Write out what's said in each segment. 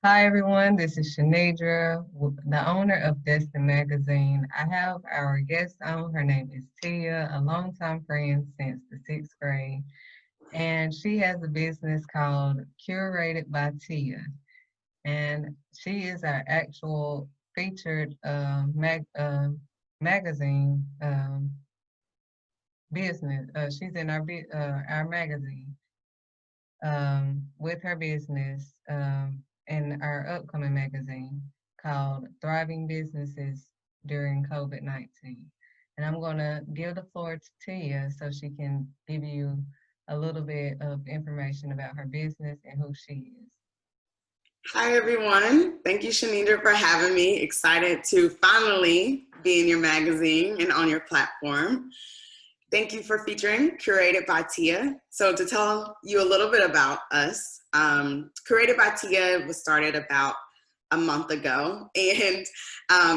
Hi everyone, this is Shanidra, the owner of Destined Magazine. I have our guest on. Her name is Tia, a longtime friend since the sixth grade, and she has a business called Curated by Tia. And she is our actual featured magazine business. She's in our magazine with her business in our upcoming magazine called Thriving Businesses During COVID-19. And I'm going to give the floor to Tia so she can give you a little bit of information about her business and who she is. Hi, everyone. Thank you, Shanidra, for having me. Excited to finally be in your magazine and on your platform. Thank you for featuring Curated by Tia. So to tell you a little bit about us, Curated by Tia was started about a month ago, and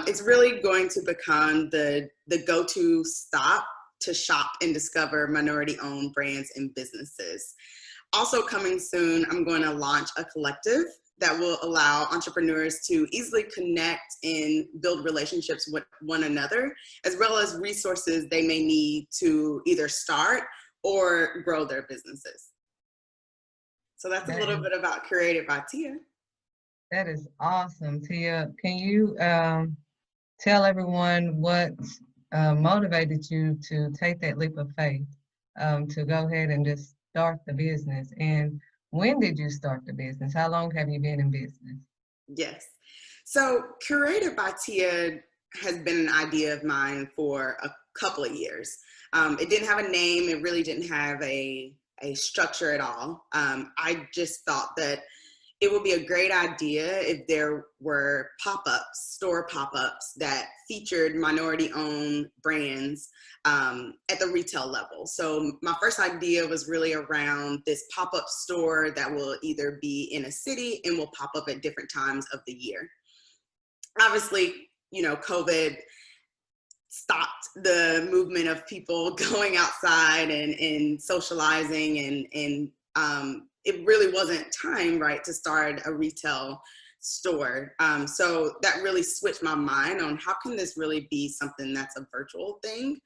it's really going to become the go-to stop to shop and discover minority-owned brands and businesses. Also coming soon, I'm going to launch a collective that will allow entrepreneurs to easily connect and build relationships with one another, as well as resources they may need to either start or grow their businesses. So that's a That little is, bit about Curated by Tia. that is awesome, Tia. Can you tell everyone what motivated you to take that leap of faith to go ahead and just start the business? And when did you start the business? How long have you been in business? Yes. So Curated by Tia has been an idea of mine for a couple of years. It didn't have a name. It really didn't have a structure at all. I just thought that it would be a great idea if there were pop-ups, store pop-ups that featured minority-owned brands at the retail level. So my first idea was really around this pop-up store that will either be in a city and will pop up at different times of the year. Obviously, COVID stopped the movement of people going outside and socializing and it really wasn't time, right, to start a retail store. So that really switched my mind on how can this really be something that's a virtual thing.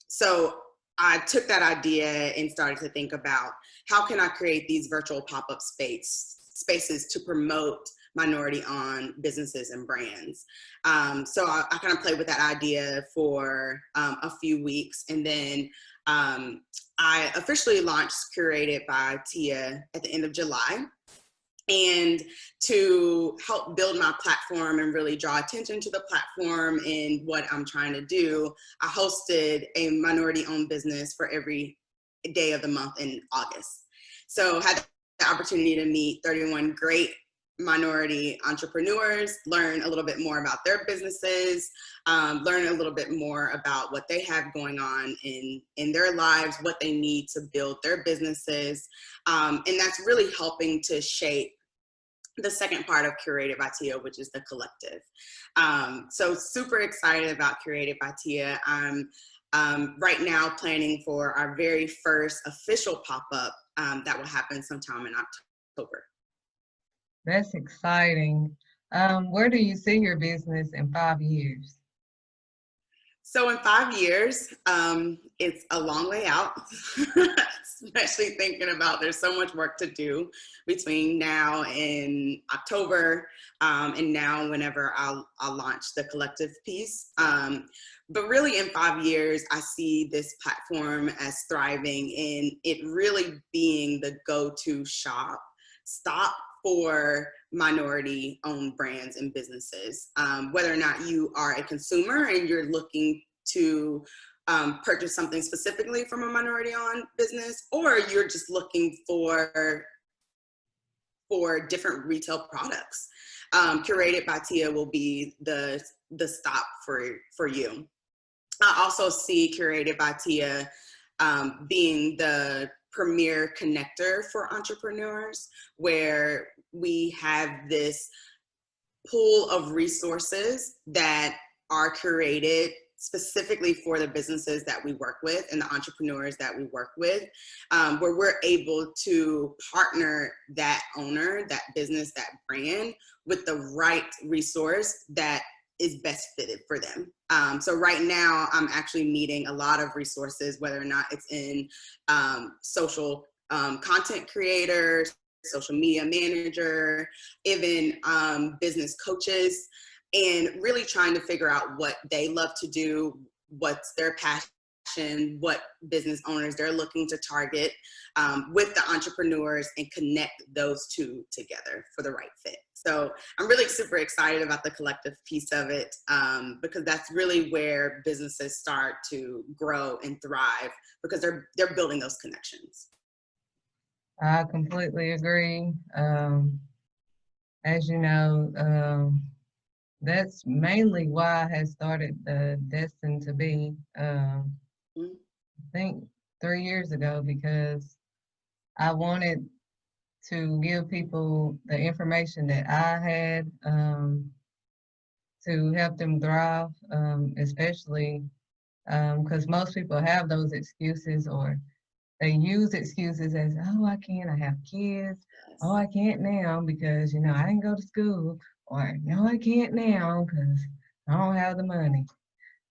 So I took that idea and started to think about how can I create these virtual pop-up spaces to promote minority-owned businesses and brands. So I kind of played with that idea for a few weeks, and then I officially launched Curated by Tia at the end of July. And to help build my platform and really draw attention to the platform and what I'm trying to do, I hosted a minority-owned business for every day of the month in August. So I had the opportunity to meet 31 great minority entrepreneurs, learn a little bit more about their businesses, learn a little bit more about what they have going on in their lives, what they need to build their businesses. And that's really helping to shape the second part of Curated by Tia, which is the collective. So super excited about Curated by Tia. I'm right now planning for our very first official pop-up that will happen sometime in October. That's exciting. Where do you see your business in 5 years? So in 5 years, it's a long way out, especially thinking about there's so much work to do between now and October, and now whenever I'll launch the collective piece. But really in 5 years, I see this platform as thriving and it really being the go-to stop for minority-owned brands and businesses. Whether or not you are a consumer and you're looking to purchase something specifically from a minority-owned business, or you're just looking for different retail products, Curated by Tia will be the stop for you. I also see Curated by Tia being the premier connector for entrepreneurs, where we have this pool of resources that are curated specifically for the businesses that we work with and the entrepreneurs that we work with, where we're able to partner that owner, that business, that brand with the right resource that is best fitted for them. So right now, I'm actually meeting a lot of resources, whether or not it's in social content creators, social media manager, even business coaches, and really trying to figure out what they love to do, what's their passion, what business owners they're looking to target with the entrepreneurs and connect those two together for the right fit. So I'm really super excited about the collective piece of it because that's really where businesses start to grow and thrive because they're building those connections. I completely agree. As you know, that's mainly why I had started the Destined to Be, I think 3 years ago, because I wanted to give people the information that I had to help them thrive, especially because most people have those excuses, or they use excuses as, oh, I can't, I have kids. Oh, I can't now because, I didn't go to school. Or, no, I can't now because I don't have the money.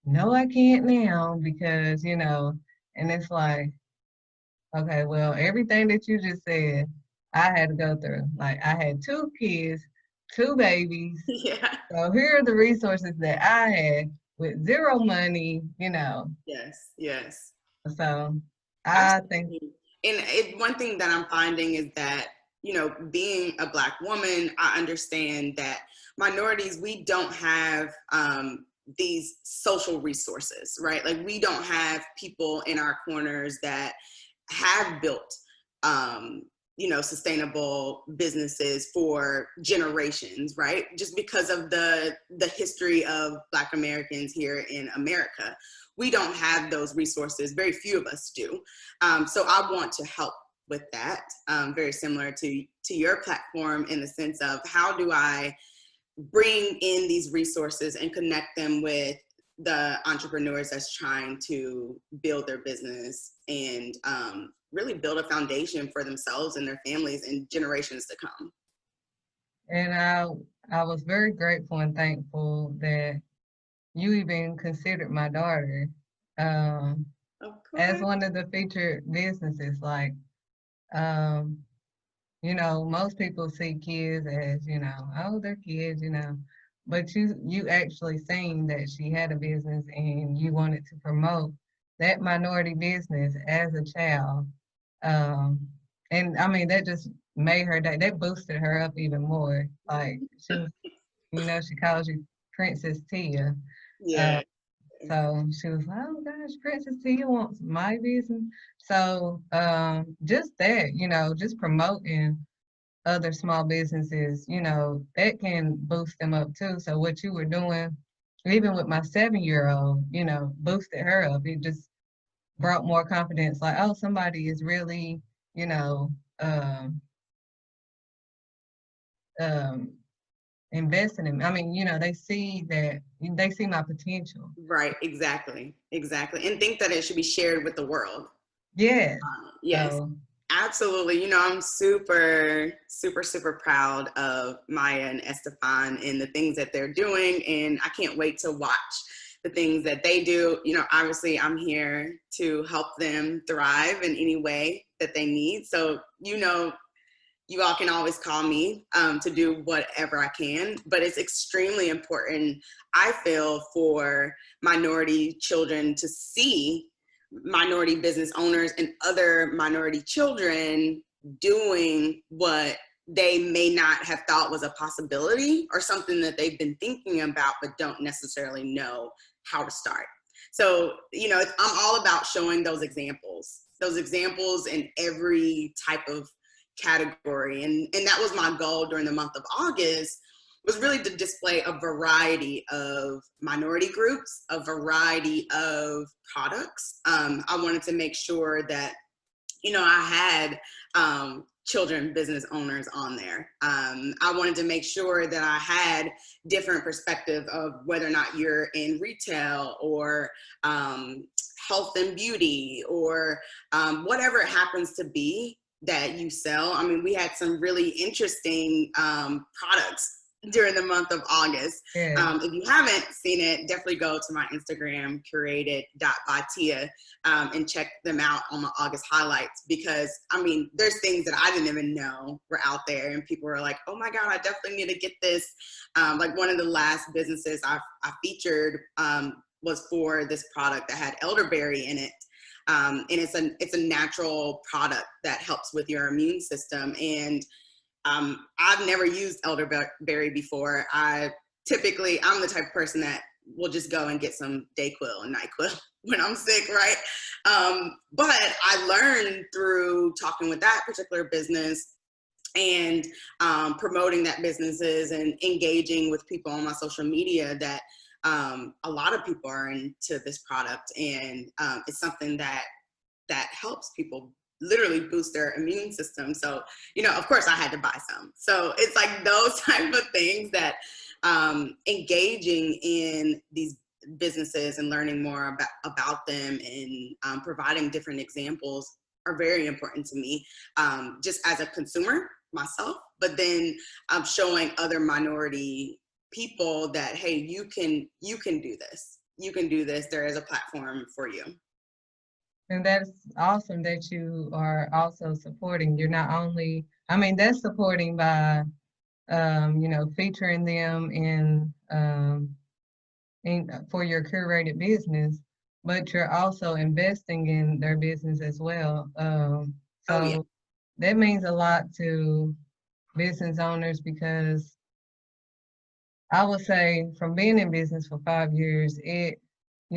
No, I can't now because, and it's like, okay, well, everything that you just said, I had to go through. Like, I had 2 kids, 2 babies. Yeah. So here are the resources that I had with zero money, Yes, yes. So I think. Absolutely. And one thing that I'm finding is that, being a Black woman, I understand that minorities, we don't have these social resources, right? Like we don't have people in our corners that have built, sustainable businesses for generations, right? Just because of the history of Black Americans here in America. We don't have those resources. Very few of us do. So I want to help with that, very similar to your platform in the sense of how do I bring in these resources and connect them with the entrepreneurs that's trying to build their business and really build a foundation for themselves and their families and generations to come. And I was very grateful and thankful that you even considered my daughter as one of the featured businesses. Like, most people see kids as, oh, they're kids, but you actually seen that she had a business and you wanted to promote that minority business as a child. And I mean, that just made her day. That boosted her up even more. Like she was, she calls you Princess Tia. Yeah. So she was like, oh gosh, Princess Tia wants my business. So just that, just promoting other small businesses, that can boost them up too. So what you were doing, even with my 7-year-old, boosted her up. It just brought more confidence. Like, oh, somebody is really, um, um, investing in me. I mean, they see my potential. Right. Exactly. And think that it should be shared with the world. Yes. Yes. So, absolutely. I'm super, super, super proud of Maya and Estefan and the things that they're doing. And I can't wait to watch the things that they do. Obviously I'm here to help them thrive in any way that they need. So, you all can always call me to do whatever I can, but it's extremely important, I feel, for minority children to see minority business owners and other minority children doing what they may not have thought was a possibility or something that they've been thinking about but don't necessarily know how to start. So, I'm all about showing those examples in every type of category. And that was my goal during the month of August, was really to display a variety of minority groups, a variety of products. I wanted to make sure that, I had children business owners on there. I wanted to make sure that I had different perspective of whether or not you're in retail or health and beauty or whatever it happens to be that you sell. I mean, we had some really interesting products during the month of August. Yeah. If you haven't seen it, definitely go to my Instagram, curated.bytia, and check them out on my August highlights, because I mean, there's things that I didn't even know were out there, and people were like, oh my God, I definitely need to get this. Like one of the last businesses I featured was for this product that had elderberry in it. And it's a natural product that helps with your immune system. And I've never used elderberry before. I'm the type of person that will just go and get some Dayquil and NyQuil when I'm sick, right? But I learned through talking with that particular business and promoting that businesses and engaging with people on my social media that a lot of people are into this product, and it's something that helps people literally boost their immune system. So, you know, of course I had to buy some. So it's like those type of things that engaging in these businesses and learning more about them and providing different examples are very important to me, just as a consumer myself, but then showing other minority people that, hey, you can do this. You can do this. There is a platform for you. And that's awesome that you are also supporting. You're not only, I mean, that's supporting by, you know, featuring them for your curated business, but you're also investing in their business as well. Oh yeah. That means a lot to business owners, because I would say from being in business for 5 years, you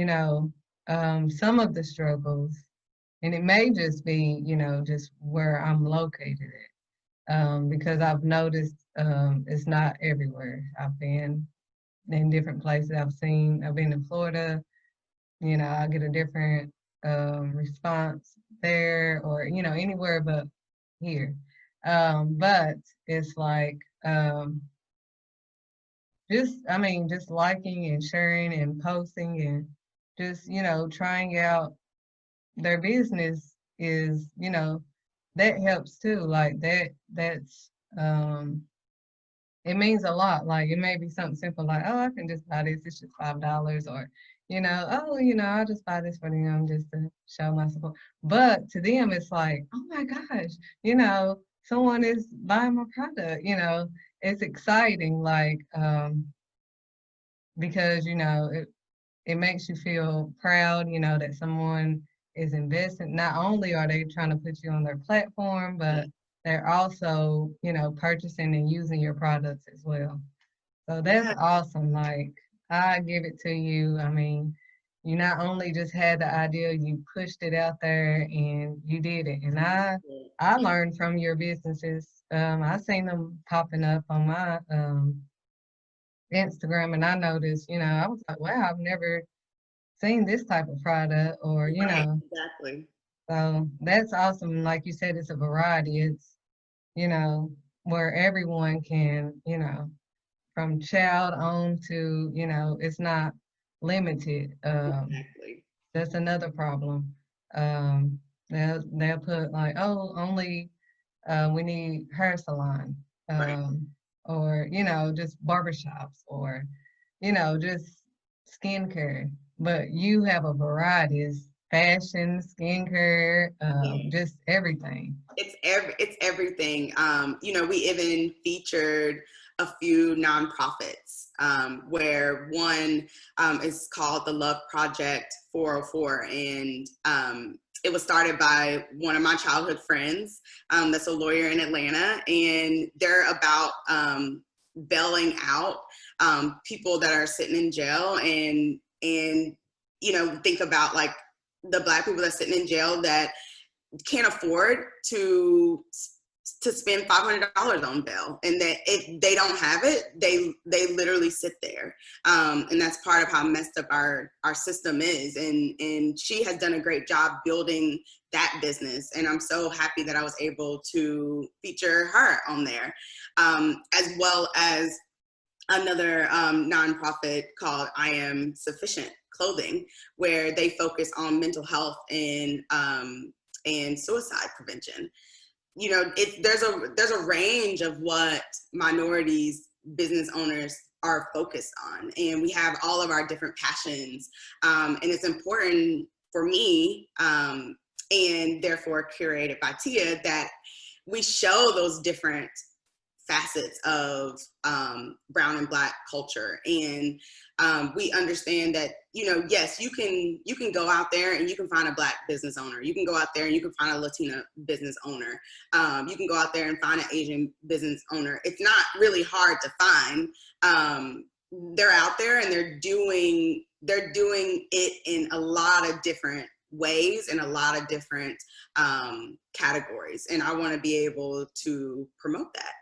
know, some of the struggles, and it may just be, you know, just where I'm located at, because I've noticed it's not everywhere. I've been in different places. I've been in Florida, you know, I get a different response there, or, you know, anywhere but here. But it's like, I mean, just liking and sharing and posting and just, you know, trying out their business is, you know, that helps too. Like it means a lot. Like it may be something simple like, oh, I can just buy this, it's just $5, or, you know, oh, you know, I'll just buy this for them just to show my support. But to them, it's like, oh my gosh, you know, someone is buying my product, you know, it's exciting, like, because, you know, it makes you feel proud, you know, that someone is investing. Not only are they trying to put you on their platform, but they're also, you know, purchasing and using your products as well. So that's Yeah. awesome. Like, I give it to you. I mean, you not only just had the idea, you pushed it out there and you did it. And I learned from your businesses. I seen them popping up on my Instagram, and I noticed, you know, I was like, wow, I've never seen this type of product, or, you Right. know, Exactly. so that's awesome. Like you said, it's a variety. It's, you know, where everyone can, you know, from child on to, you know, it's not limited. Exactly. That's another problem. They'll put like, oh, only we need hair salon, Right. or, you know, just barbershops, or, you know, just skincare. But you have a variety. It's fashion, skincare, Yeah. just everything. It's everything. You know, we even featured a few nonprofits, where one is called the Love Project 404, and it was started by one of my childhood friends, that's a lawyer in Atlanta, and they're about bailing out people that are sitting in jail, and you know, think about like the Black people that's sitting in jail that can't afford to spend $500 on bail, and that if they don't have it, they literally sit there, and that's part of how messed up our system is. And she has done a great job building that business. And I'm so happy that I was able to feature her on there, as well as another nonprofit called I Am Sufficient Clothing, where they focus on mental health and suicide prevention. You know, there's a range of what minorities business owners are focused on, and we have all of our different passions, and it's important for me, and therefore curated by Tia, that we show those different facets of brown and Black culture. And we understand that, you know, yes, you can go out there and you can find a Black business owner. You can go out there and you can find a Latina business owner. You can go out there and find an Asian business owner. It's not really hard to find. They're out there and they're doing it in a lot of different ways, in a lot of different categories. And I want to be able to promote that,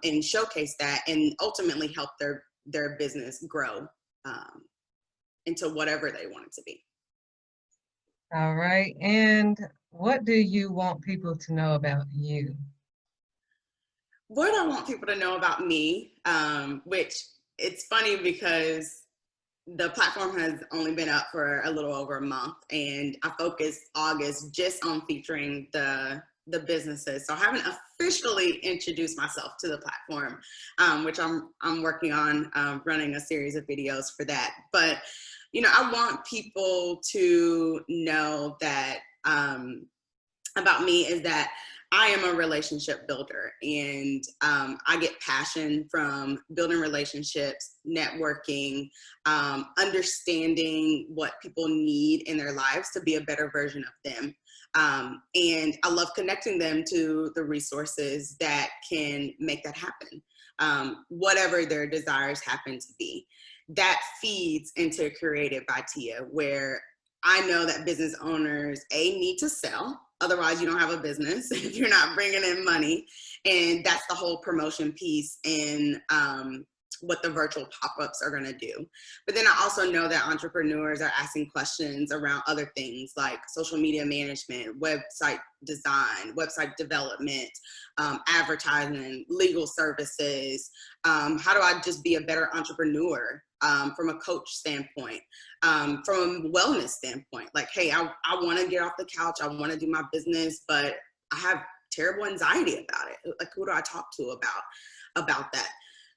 and showcase that, and ultimately help their business grow into whatever they want it to be. All right. And what do you want people to know about you? What I want people to know about me, which it's funny because the platform has only been up for a little over a month, and I focused August just on featuring the businesses. So I haven't officially introduced myself to the platform, which I'm working on, running a series of videos for that. But, you know, I want people to know that about me is that I am a relationship builder, and I get passion from building relationships, networking, understanding what people need in their lives to be a better version of them. And I love connecting them to the resources that can make that happen, whatever their desires happen to be. That feeds into Created by Tia, where I know that business owners, need to sell. Otherwise, you don't have a business if you're not bringing in money. And that's the whole promotion piece in what the virtual pop-ups are going to do. But then I also know that entrepreneurs are asking questions around other things like social media management, website design, website development, advertising, legal services. How do I just be a better entrepreneur from a coach standpoint, from a wellness standpoint? Like, hey, I want to get off the couch. I want to do my business, but I have terrible anxiety about it. Like, who do I talk to about that?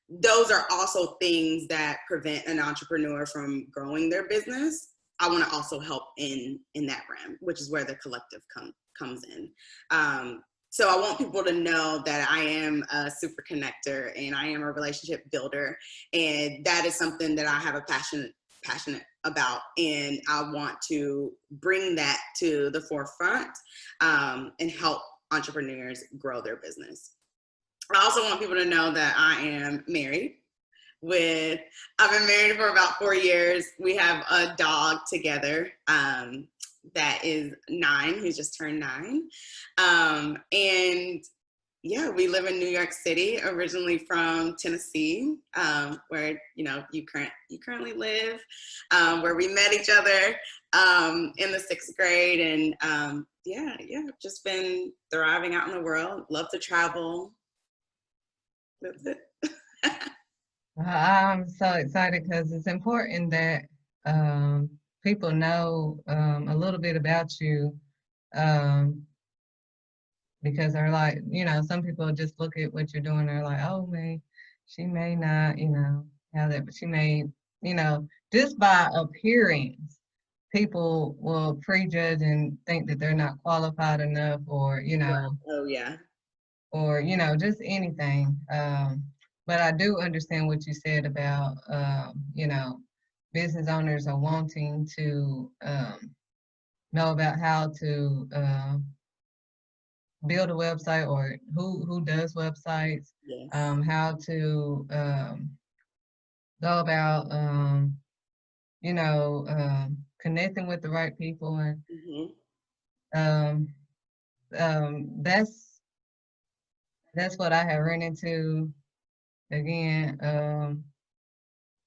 Those are also things that prevent an entrepreneur from growing their business. I want to also help in that realm, which is where the collective comes in. So I want people to know that I am a super connector and I am a relationship builder. And that is something that I have a passionate about. And I want to bring that to the forefront, and help entrepreneurs grow their business. I also want people to know that I am married I've been married for about 4 years. We have a dog together, that is 9, who just turned 9. And yeah, we live in New York City, originally from Tennessee, where, you know, you currently live, where we met each other in the 6th grade. And yeah, just been thriving out in the world, love to travel. That's it. I'm so excited because it's important that people know a little bit about you, because they're like, you know, some people just look at what you're doing, they're like, oh, she may not, you know, have that, but she may, you know, just by appearance, people will prejudge and think that they're not qualified enough, or, you know, Oh yeah. or, you know, just anything. But I do understand what you said about, you know, business owners are wanting to know about how to build a website, or who does websites, Yes. how to go about, you know, connecting with the right people. And Mm-hmm. that's what I have run into again.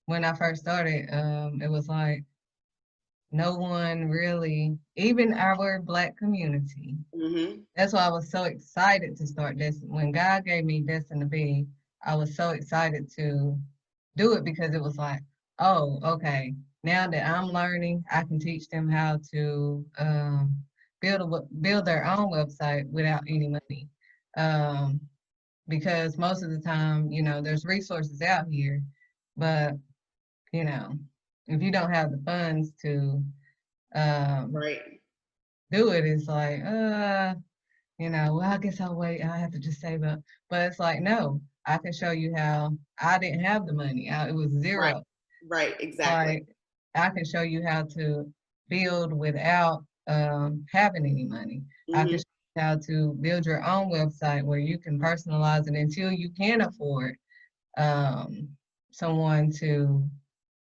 When I first started, it was like, no one really, even our Black community. Mm-hmm. That's why I was so excited to start this. When God gave me Destined to Be, I was so excited to do it because it was like, oh, okay, now that I'm learning, I can teach them how to build their own website without any money. Um, because most of the time, there's resources out here, but you know, if you don't have the funds to um, Right. do it, it's like, well, I guess I'll wait. I have to just save up. But it's like, no, I can show you how I didn't have the money. It was Right. zero. Right. Exactly. Like, I can show you how to build without having any money. I can Mm-hmm. show you how to build your own website where you can personalize it until you can afford um, someone to,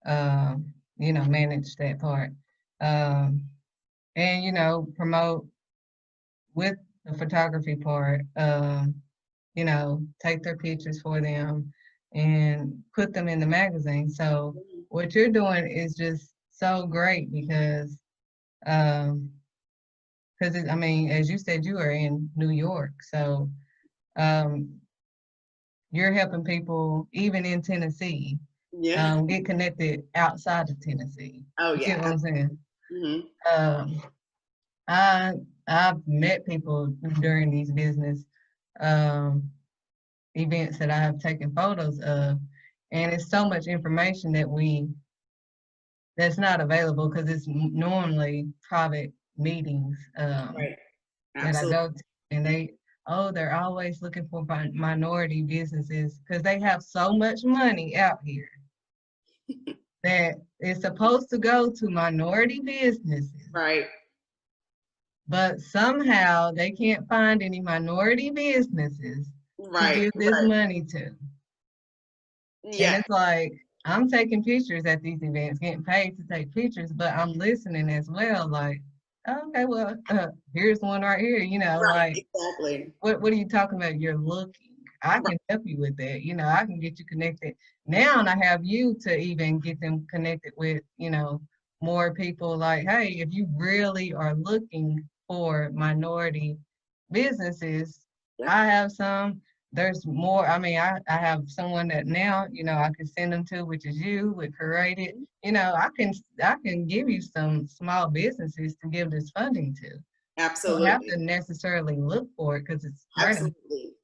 manage that part. Um, and, promote with the photography part, take their pictures for them and put them in the magazine. So what you're doing is just so great um, because I mean, as you said, you are in New York, so um, you're helping people even in Tennessee Yeah. get connected outside of Tennessee. Oh You get what yeah. I'm saying? Mm-hmm. Um, I I've met people during these business um, events that I have taken photos of, and it's so much information that's not available because it's normally private meetings Right. that I Absolutely. go to, and they're always looking for minority businesses because they have so much money out here that it's supposed to go to minority businesses, Right. but somehow they can't find any minority businesses to Right. give this Right. money to. And Yeah. it's like, I'm taking pictures at these events, getting paid to take pictures, but I'm listening as well. Like, okay, well, here's one right here, Right. like, Exactly. what are you talking about? You're looking. I Right. can help you with that. I can get you connected. Now and I have you to even get them connected with, more people like, hey, if you really are looking for minority businesses, Yep. I have some. There's more. I mean, I have someone that now, I can send them to, which is you with Curated. I can give you some small businesses to give this funding to. Don't have Absolutely. to necessarily look for it because it's right. Absolutely.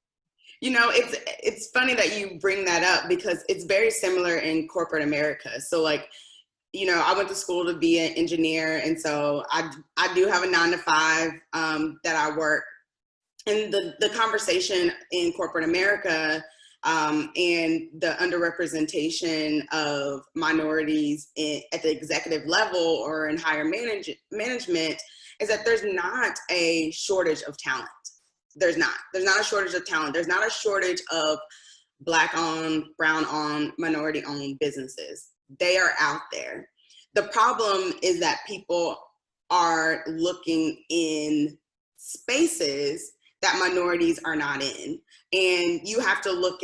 It's funny that you bring that up because it's very similar in corporate America. So like, I went to school to be an engineer, and so I do have a 9 to 5 that I work. And the conversation in corporate America and the underrepresentation of minorities at the executive level or in higher management is that there's not a shortage of talent. There's not a shortage of talent. There's not a shortage of Black owned, brown owned, minority owned businesses. They are out there. The problem is that people are looking in spaces that minorities are not in. And you have to look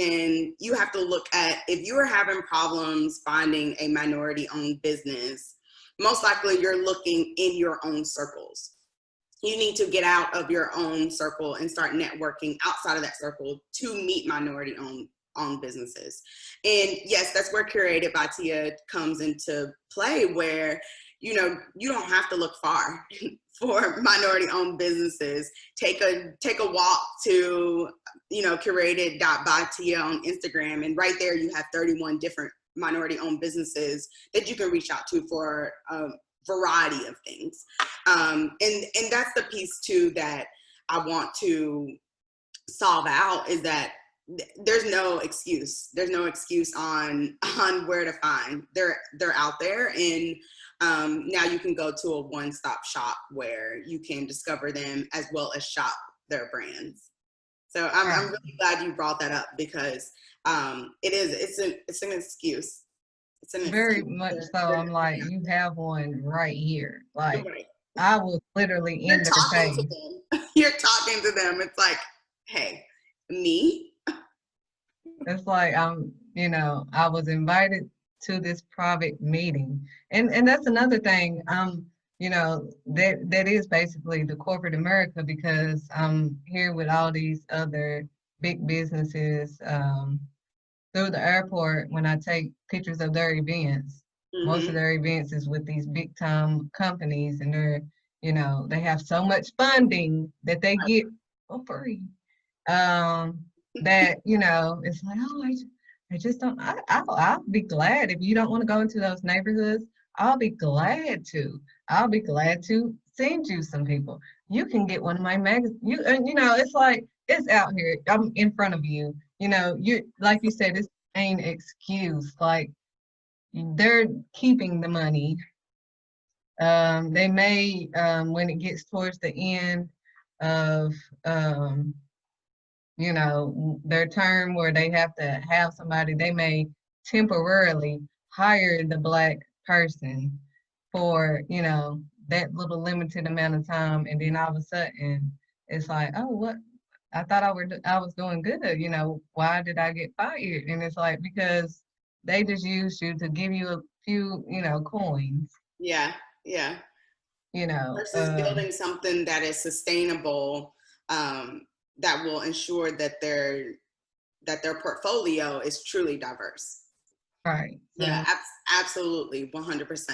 at, if you are having problems finding a minority owned business, most likely you're looking in your own circles. You need to get out of your own circle and start networking outside of that circle to meet minority owned businesses. And yes, that's where Curated by Tia comes into play, where you don't have to look far for minority owned businesses. Take a walk to curated.by Tia on Instagram, and right there you have 31 different minority owned businesses that you can reach out to for variety of things. And that's the piece too that I want to solve out, is that there's no excuse. There's no excuse on where to find. They're out there, and now you can go to a one-stop shop where you can discover them as well as shop their brands. So I'm Right. really glad you brought that up because it's an excuse. It's an Very excuse. much so. I'm like, you have one right here. Like, Right. I was literally You're in their talking to face. them. You're talking to them. It's like, hey, me? It's like I was invited to this private meeting. And that's another thing, you know, that is basically the corporate America, because I'm here with all these other big businesses through the airport. When I take pictures of their events, most of Mm-hmm. their events is with these big time companies, and they're, you know, they have so much funding that they get for free. Um, that, you know, it's like, oh, I just don't. I'll be glad if you don't want to go into those neighborhoods. I'll be glad to. I'll be glad to send you some people. You can get one of my magazines. You know, it's like it's out here. I'm in front of you. You know, you like you said, this ain't excuse. Like they're keeping the money. They may, when it gets towards the end of um, you know, their term where they have to have somebody, they may temporarily hire the Black person for, you know, that little limited amount of time. And then all of a sudden it's like, oh, what? I was doing good. You know, why did I get fired? And it's like, because they just used you to give you a few, you know, coins, Yeah, yeah. you know. Versus building something that is sustainable, that will ensure that their portfolio is truly diverse. Right. Yeah, So, absolutely, 100%.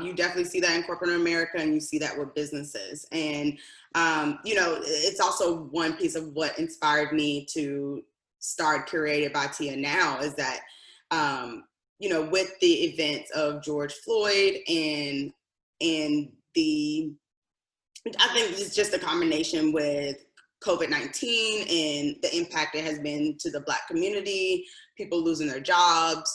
You definitely see that in corporate America, and you see that with businesses. And you know, it's also one piece of what inspired me to start Curated by Tia now is that you know, with the events of George Floyd and the I think it's just a combination with COVID-19 and the impact it has been to the Black community, people losing their jobs,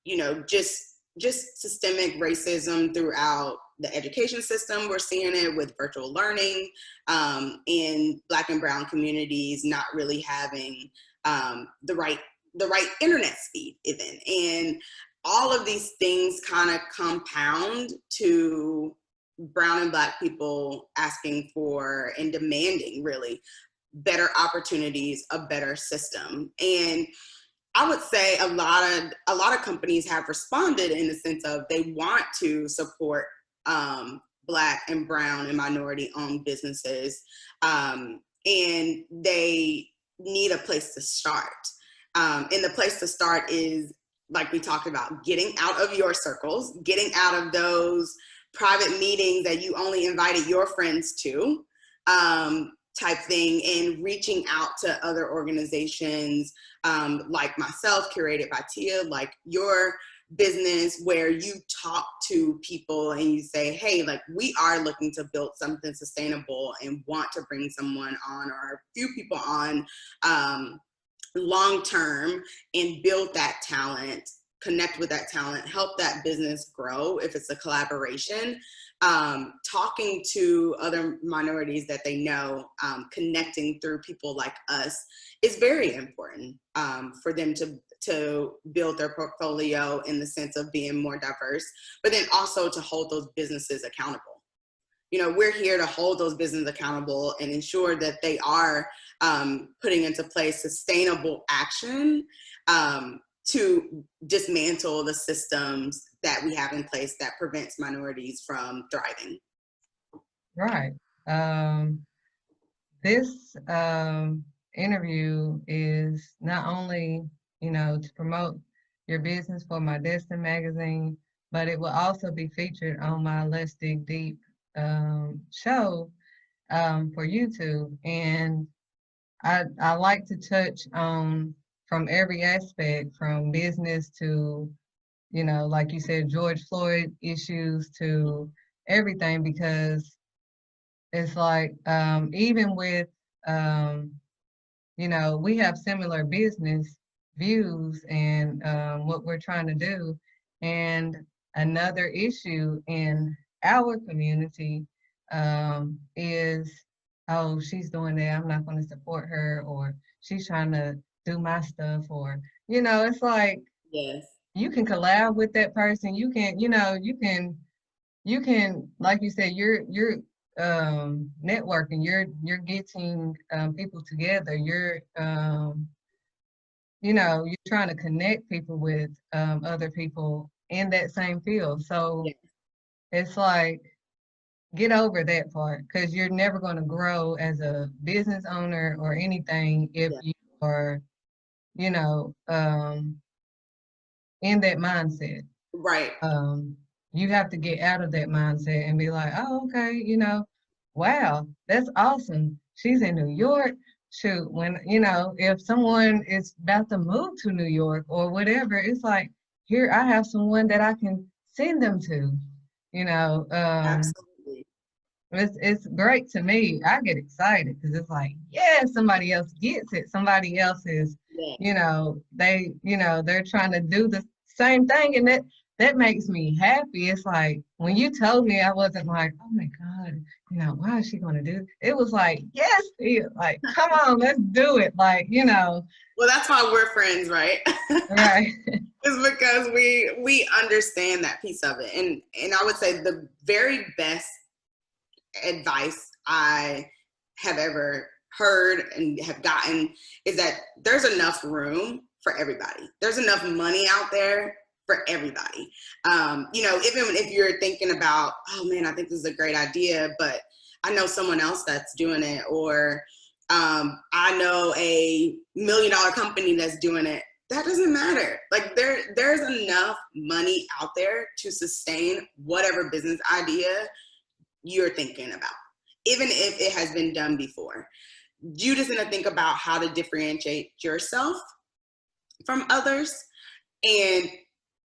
you know, just systemic racism throughout the education system. We're seeing it with virtual learning, and Black and Brown communities not really having the right internet speed even. And all of these things kind of compound to Brown and Black people asking for and demanding really better opportunities, a better system. And I would say a lot of companies have responded in the sense of they want to support Black and Brown and minority owned businesses, and they need a place to start. And the place to start is, like we talked about, getting out of your circles, getting out of those private meetings that you only invited your friends to, type thing, and reaching out to other organizations, like myself, Curated by Tia, like your business, where you talk to people and you say, hey, like, we are looking to build something sustainable and want to bring someone on or a few people on, long term, and build that talent, connect with that talent, help that business grow if it's a collaboration. Talking to other minorities that they know, connecting through people like us is very important, for them to build their portfolio in the sense of being more diverse, but then also to hold those businesses accountable. You know, we're here to hold those businesses accountable and ensure that they are putting into place sustainable action, to dismantle the systems that we have in place that prevents minorities from thriving. right. This interview is not only, you know, to promote your business for my Destined magazine, but it will also be featured on my Let's Dig Deep show for YouTube. And I like to touch on from every aspect, from business to, you know, like you said, George Floyd issues to everything, because it's like even with um, you know, we have similar business views and what we're trying to do. And another issue in our community is, oh, she's doing that, I'm not going to support her, or she's trying to do my stuff, or, you know, it's like Yes. you can collab with that person. You can, you know, you can, like you said, you're networking, you're getting people together, you're you're trying to connect people with other people in that same field. So Yeah. it's like, get over that part because you're never going to grow as a business owner or anything if Yeah. you are, you know, in that mindset. Right. um, you have to get out of that mindset and be like, oh, okay, wow, that's awesome. She's in New York. Shoot, when, if someone is about to move to New York or whatever, it's like, here, I have someone that I can send them to, you know. Absolutely. It's great to me. I get excited because it's like, yeah, somebody else gets it. Somebody else is, Yeah. they're trying to do the same thing, and that makes me happy. It's like when you told me, I wasn't like, oh my God, why is she gonna do? It was like, yes, Tia, like, come on, let's do it. Like, Well, that's why we're friends, right? right. It's because we understand that piece of it. And I would say the very best advice I have ever heard and have gotten is that there's enough room for everybody. There's enough money out there for everybody. Even if you're thinking about, oh man, I think this is a great idea, but I know someone else that's doing it, or I know a $1 million company that's doing it. That doesn't matter. Like there's enough money out there to sustain whatever business idea you're thinking about, even if it has been done before. You just need to think about how to differentiate yourself from others, and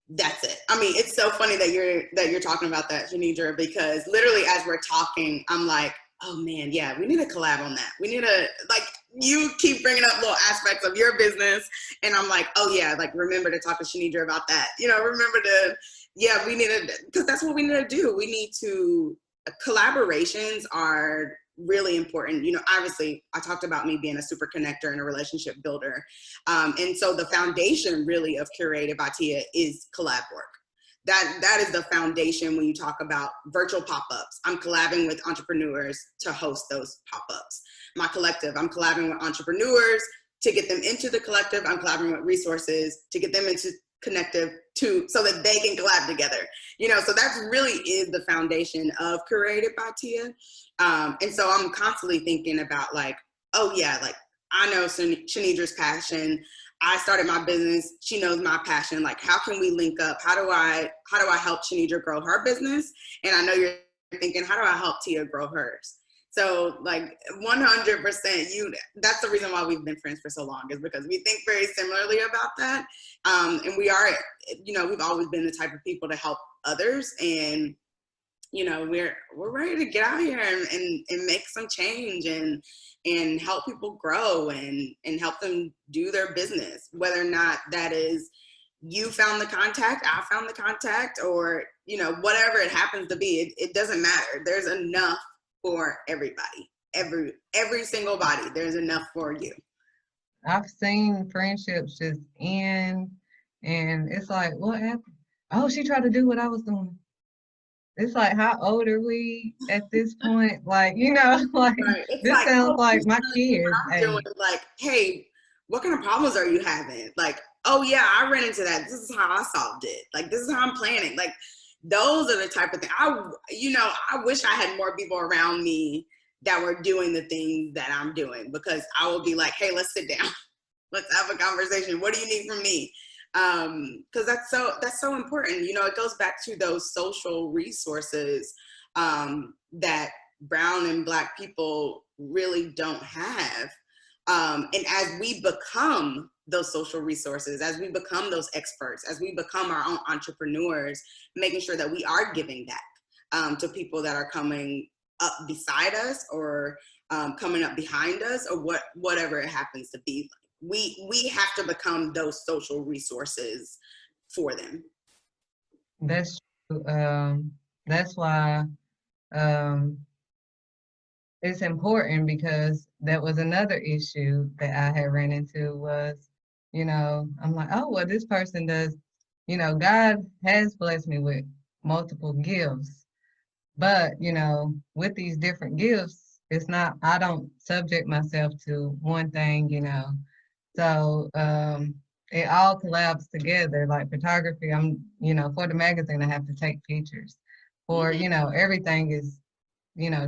that's it. I mean, it's so funny that you're talking about that, Janidra, because literally as we're talking, I'm like, oh man, yeah, we need to collab on that. We need to, like, you keep bringing up little aspects of your business, and I'm like, oh yeah, like remember to talk to Janidra about that. Remember to, yeah, we need to, because that's what we need to do. We need to, collaborations are really important. Obviously I talked about me being a super connector and a relationship builder. And so the foundation really of Curated by Tia is collab work. That is the foundation when you talk about virtual pop-ups. I'm collabing with entrepreneurs to host those pop-ups. My collective, I'm collabing with entrepreneurs to get them into the collective. I'm collaborating with resources to get them into connective to, so that they can collab together. So that's really is the foundation of Curated by Tia. And so I'm constantly thinking about like, oh yeah, like I know Shanidra's passion. I started my business. She knows my passion. Like, how can we link up? How do I help Shanidra grow her business? And I know you're thinking, how do I help Tia grow hers? So like 100%, that's the reason why we've been friends for so long, is because we think very similarly about that. And we are, we've always been the type of people to help others. And, we're ready to get out here and make some change and help people grow and help them do their business, whether or not that is you found the contact, I found the contact, or, whatever it happens to be, it doesn't matter. There's enough for everybody, every single body. There's enough for you. I've seen friendships just end, and it's like, what happened? Oh, she tried to do what I was doing. It's like, how old are we at this point? Like, like, Right. It's this like, sounds oh, you're like my trying to do what kids' I'm doing. age. Like, hey, what kind of problems are you having? Like, oh yeah, I ran into that. This is how I solved it. Like, this is how I'm planning. Like, those are the type of things. I wish I had more people around me that were doing the things that I'm doing, because I will be like, hey, let's sit down. Let's have a conversation. What do you need from me? Because that's so important. It goes back to those social resources that brown and black people really don't have. And as we become those social resources, as we become those experts, as we become our own entrepreneurs, making sure that we are giving back to people that are coming up beside us, or coming up behind us, or whatever it happens to be. We have to become those social resources for them. That's true. That's why um, it's important, because that was another issue that I had ran into was, I'm like, oh, well, this person does, God has blessed me with multiple gifts, but, with these different gifts, it's not, I don't subject myself to one thing. So it all collabs together. Like photography, for the magazine, I have to take pictures. For, Mm-hmm. everything is,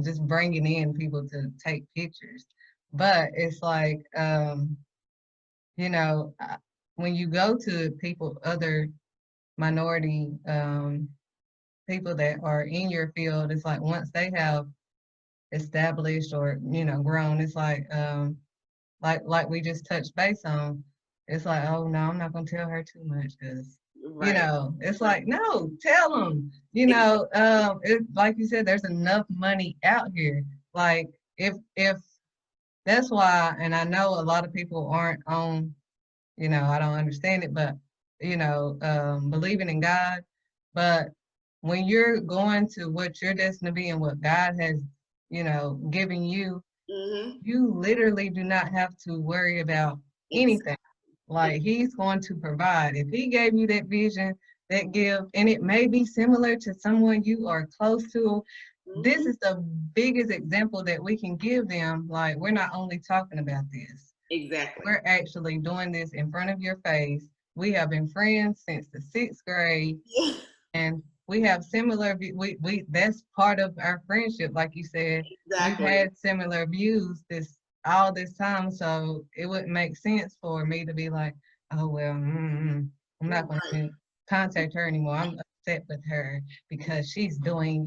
just bringing in people to take pictures. But it's like, you know, I- when you go to other minority people that are in your field, it's like once they have established or, grown, it's like we just touched base on, it's like, oh no, I'm not gonna tell her too much because, Right. it's Right. like, no, tell them, it, like you said, there's enough money out here. Like if that's why, and I know a lot of people aren't on, I don't understand it, but believing in God. But when you're going to what you're destined to be and what God has, given you, Mm-hmm. you literally do not have to worry about anything. Like he's going to provide. If he gave you that vision, that gift, and it may be similar to someone you are close to, this Mm-hmm. is the biggest example that we can give them. Like we're not only talking about this, Exactly. we're actually doing this in front of your face. We have been friends since the sixth grade, Yeah. and we have similar we that's part of our friendship. Like you said, we've Exactly. had similar views all this time, so it wouldn't make sense for me to be like, oh well, I'm not going Right. to contact her anymore. I'm upset with her because she's doing,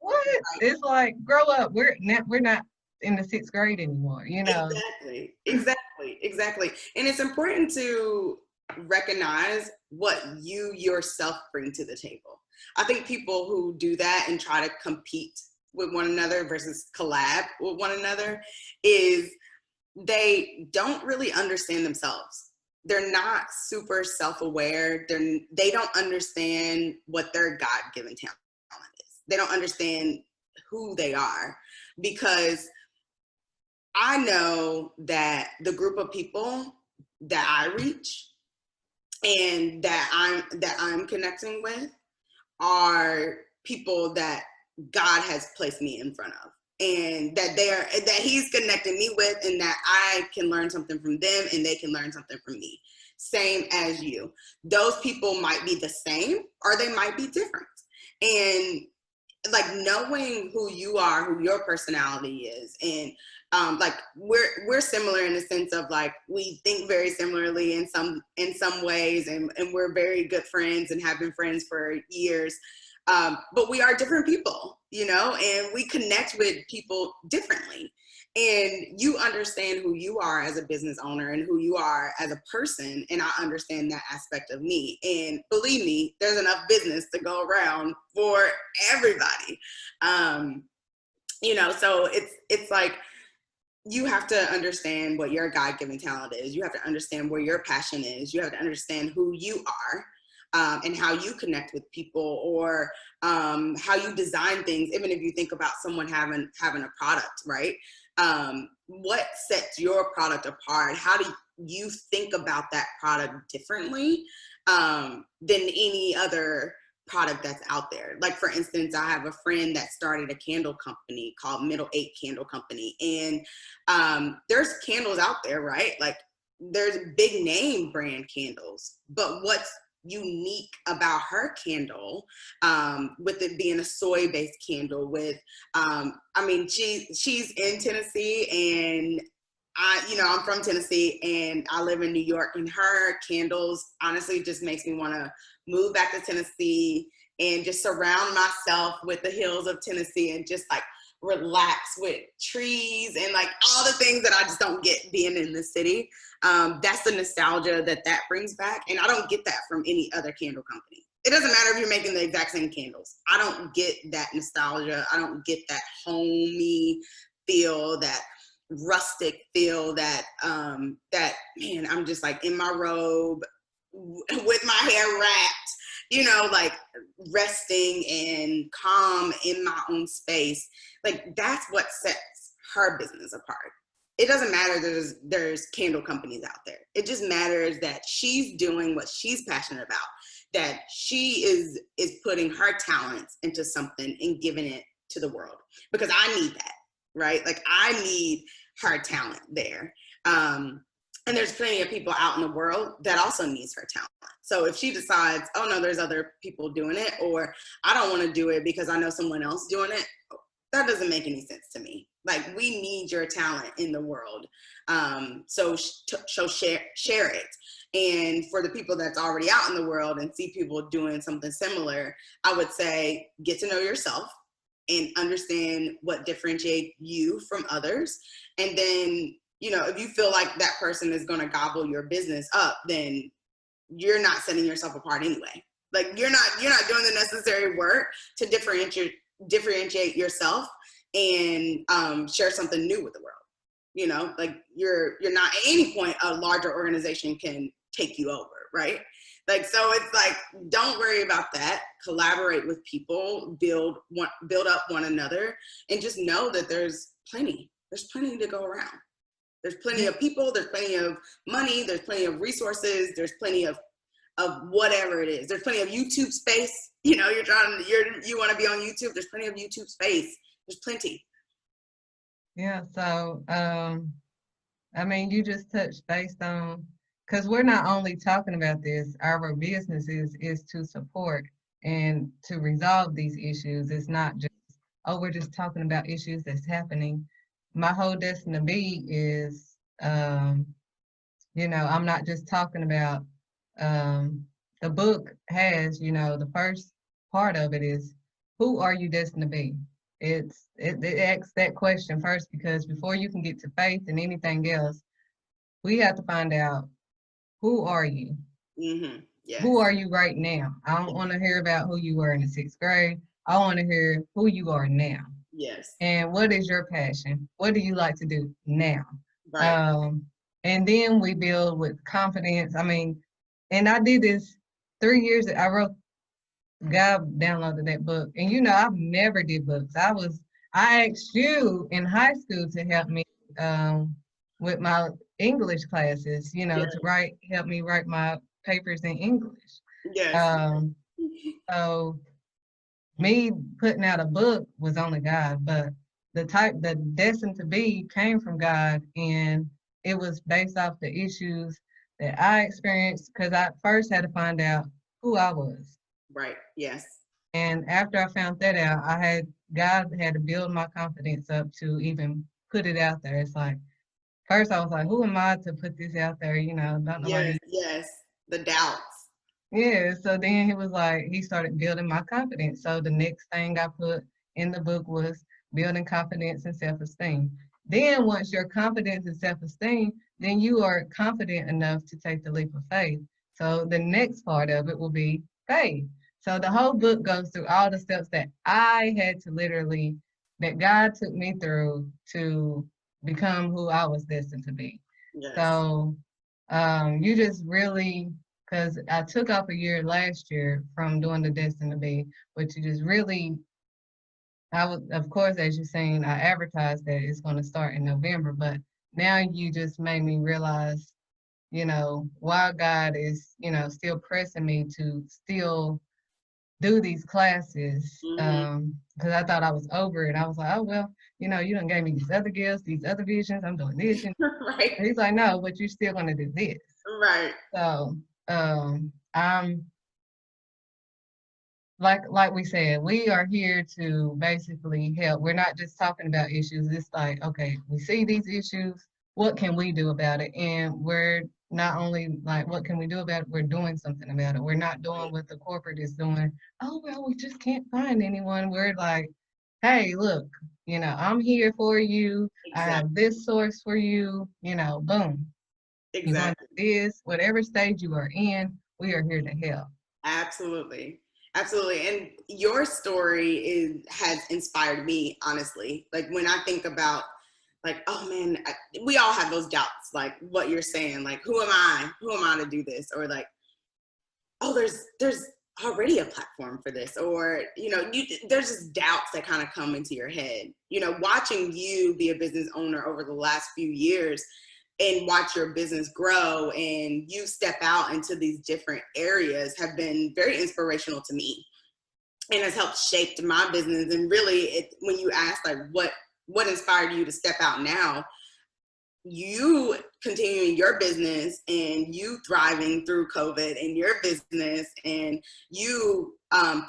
what? Right. It's like, grow up. We're not in the sixth grade anymore. Exactly. Exactly. Exactly. And it's important to recognize what you yourself bring to the table. I think people who do that and try to compete with one another versus collab with one another is they don't really understand themselves. They're not super self-aware. They don't understand what their God-given talent is. They don't understand who they are, because I know that the group of people that I reach and that I'm connecting with are people that God has placed me in front of, and that he's connecting me with, and that I can learn something from them and they can learn something from me. Same as you. Those people might be the same or they might be different. And like knowing who you are, who your personality is, and like we're similar in the sense of like we think very similarly in some ways, and we're very good friends and have been friends for years. But we are different people, and we connect with people differently. And you understand who you are as a business owner and who you are as a person, and I understand that aspect of me. And believe me, there's enough business to go around for everybody. um so it's like you have to understand what your God-given talent is. You have to understand where your passion is. You have to understand who you are, and how you connect with people, or how you design things. Even if you think about someone having a product, right? What sets your product apart? How do you think about that product differently than any other product that's out there? Like, for instance, I have a friend that started a candle company called Middle Eight Candle Company, and there's candles out there, right? Like, there's big name brand candles, but what's unique about her candle, with it being a soy-based candle, with I mean, she's in Tennessee, and I'm from Tennessee and I live in New York, and her candles honestly just makes me want to move back to Tennessee and just surround myself with the hills of Tennessee and just like relax with trees and like all the things that I just don't get being in the city. That's the nostalgia that brings back. And I don't get that from any other candle company. It doesn't matter if you're making the exact same candles. I don't get that nostalgia. I don't get that homey feel, that rustic feel, that man, I'm just like in my robe with my hair wrapped, like resting and calm in my own space. Like, that's what sets her business apart. It doesn't matter there's candle companies out there. It just matters that she's doing what she's passionate about, that she is putting her talents into something and giving it to the world, because I need that, right? Like, I need her talent there. And there's plenty of people out in the world that also needs her talent. So if she decides, oh no, there's other people doing it, or I don't want to do it because I know someone else doing it, that doesn't make any sense to me. Like, we need your talent in the world. So share it. And for the people that's already out in the world and see people doing something similar, I would say get to know yourself and understand what differentiates you from others. And then, you know, if you feel like that person is going to gobble your business up, then you're not setting yourself apart anyway. Like, you're not doing the necessary work to differentiate yourself and share something new with the world. You know, like, you're not, at any point a larger organization can take you over, right? Like, so it's like, don't worry about that. Collaborate with people, build up one another, and just know that there's plenty to go around. There's plenty of people, there's plenty of money, there's plenty of resources, there's plenty of whatever it is. There's plenty of YouTube space. You know, you want to be on YouTube, there's plenty of YouTube space. There's plenty. Yeah, so I mean, you just touched based on, because we're not only talking about this, our business is to support and to resolve these issues. It's not just, oh, we're just talking about issues that's happening. My whole destined to be is, you know, I'm not just talking about, the book has, you know, the first part of it is, who are you destined to be? It asks that question first, because before you can get to faith and anything else, we have to find out, who are you? Mm-hmm. Yes. Who are you right now? I don't want to hear about who you were in the 6th grade. I want to hear who you are now. Yes. And what is your passion? What do you like to do now? Right. And then we build with confidence. I mean, and I did this 3 years. I wrote, God downloaded that book. And you know, I've never did books. I asked you in high school to help me with my English classes, you know, Yes. to help me write my papers in English. Yes. So me putting out a book was only God, but the destined to be came from God, and it was based off the issues that I experienced, because I first had to find out who I was. Right. Yes. And after I found that out, God had to build my confidence up to even put it out there. It's like, first I was like, who am I to put this out there? You know, don't nobody. Yes. The doubts. Yeah. So then he started building my confidence. So the next thing I put in the book was building confidence and self-esteem. Then once your confidence and self-esteem, then you are confident enough to take the leap of faith. So the next part of it will be faith. So the whole book goes through all the steps that I had to that God took me through to become who I was destined to be. Yes. So you just really, because I took off a year last year from doing the destined to be, but you just really, of course, as you're saying, I advertised that it's going to start in November, but now you just made me realize, you know, why God is, you know, still pressing me to still do these classes, because I thought I was over it. I was like, oh, well, you know, you done gave me these other gifts, these other visions, I'm doing this. Right. And he's like, no, but you're still going to do this. Right. So I'm, like we said, we are here to basically help. We're not just talking about issues. It's like, okay, we see these issues, what can we do about it? And we're not only like, what can we do about it? We're doing something about it. We're not doing what the corporate is doing. Oh, well, we just can't find anyone. We're like, hey, look, you know, I'm here for you. Exactly. I have this source for you, you know, boom. Exactly. You want this, whatever stage you are in, we are here to help. Absolutely. Absolutely. And your story has inspired me, honestly. Like, when I think about, like, oh man, we all have those doubts, like what you're saying, like, who am I to do this? Or like, oh, there's already a platform for this, or, you know, there's just doubts that kind of come into your head. You know, watching you be a business owner over the last few years and watch your business grow and you step out into these different areas have been very inspirational to me, and has helped shape my business. And really, when you ask like what inspired you to step out now, you continuing your business and you thriving through COVID and your business and you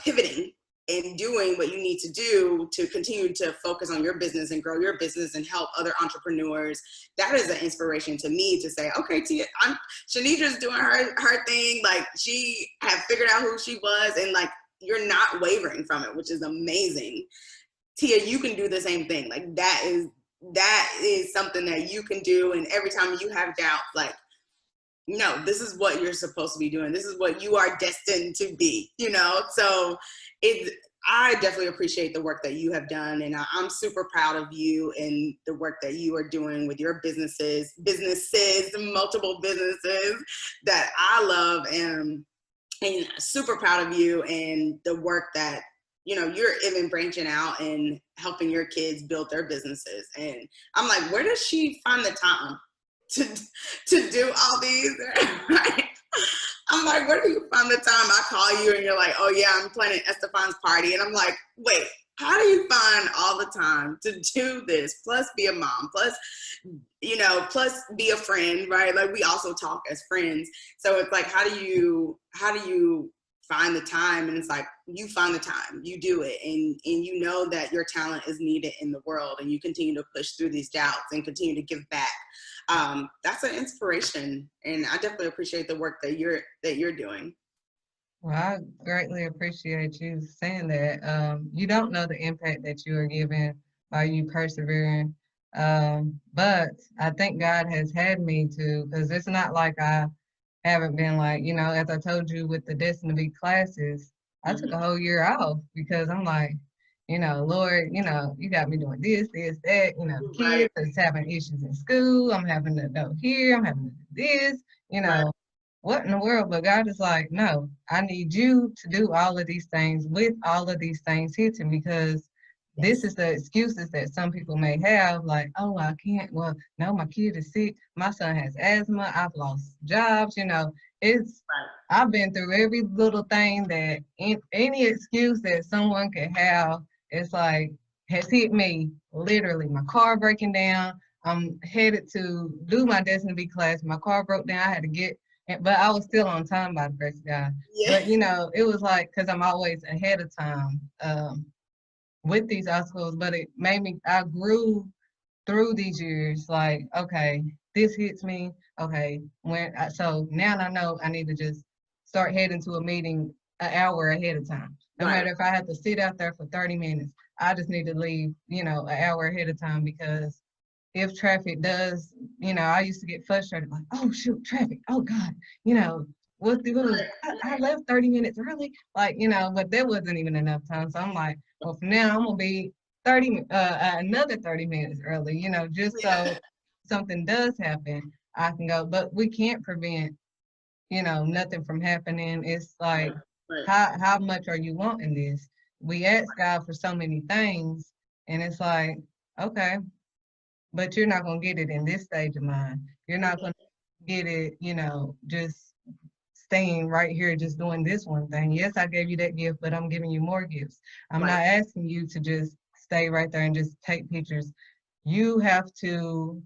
pivoting and doing what you need to do to continue to focus on your business and grow your business and help other entrepreneurs. That is an inspiration to me to say, okay, Tia, Shanidra's doing her thing. Like, she had figured out who she was, and like, you're not wavering from it, which is amazing. Tia, you can do the same thing. Like, that is something that you can do. And every time you have doubt, like, no, this is what you're supposed to be doing. This is what you are destined to be, you know? So I definitely appreciate the work that you have done. And I'm super proud of you and the work that you are doing with your businesses, multiple businesses that I love, and super proud of you and the work that, you know, you're even branching out and helping your kids build their businesses. And I'm like, where does she find the time to do all these? I'm like, where do you find the time? I call you and you're like, oh yeah, I'm planning Estefan's party. And I'm like, wait, how do you find all the time to do this? Plus be a mom, plus, you know, plus be a friend, right? Like, we also talk as friends. So it's like, how do you find the time? And it's like, you find the time, you do it, and you know that your talent is needed in the world, and you continue to push through these doubts and continue to give back. That's an inspiration, and I definitely appreciate the work that you're doing. Well, I greatly appreciate you saying that. You don't know the impact that you are giving by you persevering. But I think God has had me to, because it's not like I haven't been, like, you know, as I told you with the Destined to Be classes, I took a whole year off because I'm like, you know, Lord, you know, you got me doing this, that, you know, Right, kids is having issues in school. I'm having to go here, I'm having to do this, you right, know, what in the world? But God is like, no, I need you to do all of these things with all of these things hitting, because this yes, is the excuses that some people may have, like, oh, I can't, well, no, my kid is sick, my son has asthma, I've lost jobs, you know, it's, right, I've been through every little thing that any excuse that someone could have, it's like, has hit me literally. My car breaking down. I'm headed to do my Destiny B class. My car broke down. I had to get, but I was still on time by the grace of God. yeah, But you know, it was like, because I'm always ahead of time with these obstacles. But it made me. I grew through these years. Like, okay, this hits me. Okay, so now I know I need to just start heading to a meeting an hour ahead of time. No right, matter if I have to sit out there for 30 minutes, I just need to leave, you know, an hour ahead of time, because if traffic does, you know, I used to get frustrated, like, oh shoot, traffic, oh God, you know, what the I left 30 minutes early, like, you know, but there wasn't even enough time. So I'm like, well, from now I'm gonna be 30 another 30 minutes early, you know, just yeah, so something does happen, I can go. But we can't prevent, you know, nothing from happening. It's right, like, right, how much are you wanting this? We ask God for so many things, and it's like, okay, but you're not going to get it in this stage of mine. You're not going to get it, you know, just staying right here, just doing this one thing. Yes, I gave you that gift, but I'm giving you more gifts. I'm right, not asking you to just stay right there and just take pictures. You have to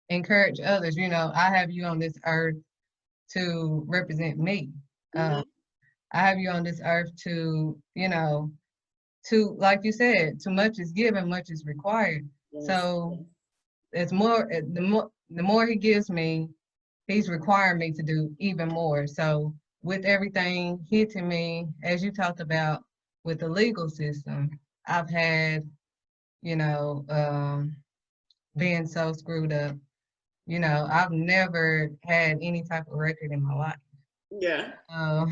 encourage others. You know, I have you on this earth to represent me. mm-hmm. I have you on this earth to, you know, to, like you said, too much is given, much is required. Yes, So yes, it's more, the more he gives me, he's requiring me to do even more. So with everything hitting me, as you talked about with the legal system, I've had, you know, being so screwed up. You know, I've never had any type of record in my life. yeah, Uh,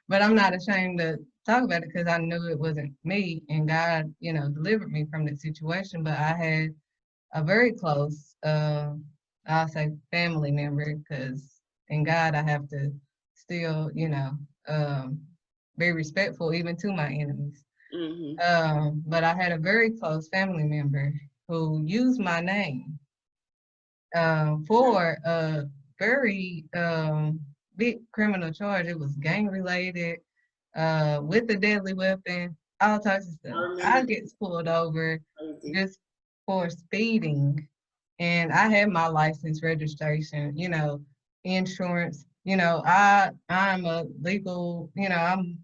but I'm not ashamed to talk about it because I knew it wasn't me, and God, you know, delivered me from that situation. But I had a very close, I'll say family member, because in God I have to still, you know, um, be respectful even to my enemies. mm-hmm. But I had a very close family member who used my name for a very big criminal charge. It was gang related, with a deadly weapon, all types of I stuff. remember I that. get pulled over Crazy. just for speeding, and I had my license, registration, insurance. I'm a legal, I'm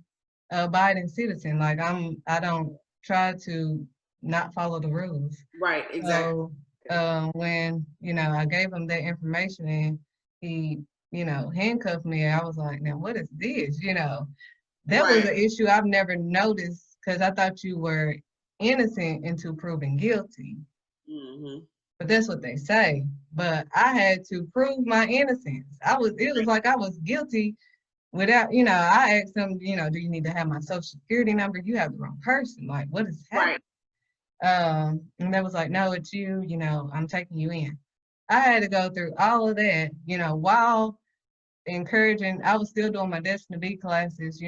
a abiding citizen. Like I don't try to not follow the rules. Right, exactly. So when, I gave him that information and he, handcuffed me, I was like, now what is this? That was Right. an issue I've never noticed because I thought you were innocent until proven guilty. Hmm. But that's what they say. But I had to prove my innocence. It was like I was guilty without, I asked them, do you need to have my social security number? You have the wrong person. Like, what is happening? Right. And they was like, no, it's you, I'm taking you in. I had to go through all of that, while encouraging, I was still doing my Destined to Be classes,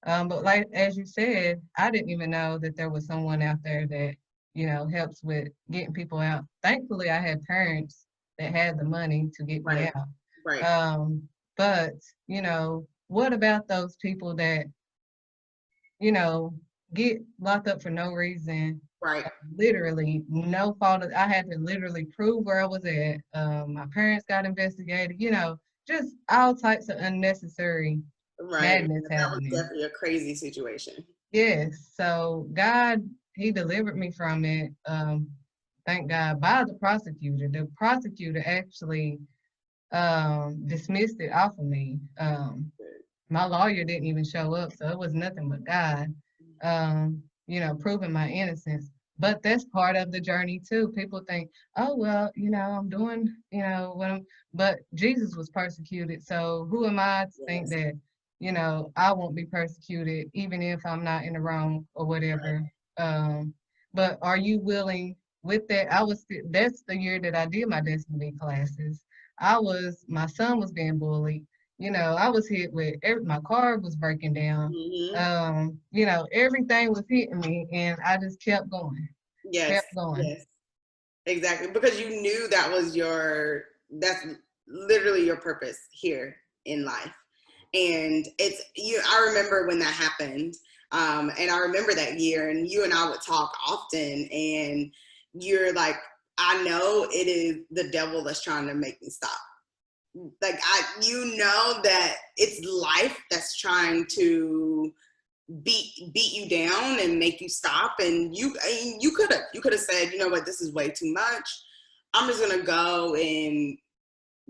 but like as you said, I didn't even know that there was someone out there that, helps with getting people out. Thankfully, I had parents that had the money to get me Right. out. Right. But, what about those people that, you know, get locked up for no reason? Right. Literally, no fault. I had to literally prove where I was at. My parents got investigated, just all types of unnecessary Right. madness That was happening. definitely a crazy situation. Yes. So God, He delivered me from it. Thank God by the prosecutor. The prosecutor actually dismissed it off of me. My lawyer didn't even show up, so it was nothing but God, proving my innocence. But that's part of the journey too. People think, oh well, I'm doing, what I'm. But Jesus was persecuted, so who am I to think Yes. that, I won't be persecuted even if I'm not in the wrong or Right. whatever. Um, but are you willing with that? That's the year that I did my destiny classes. My son was being bullied. I was hit with my car was breaking down. Hmm. Everything was hitting me and I just kept going, Yes. kept going. Yes. Exactly. Because you knew that's literally your purpose here in life. And I remember when that happened. And I remember that year, and you and I would talk often, and you're like, I know it is the devil that's trying to make me stop. Like that it's life that's trying to beat you down and make you stop. And you could have said, you know what, this is way too much. I'm just gonna go and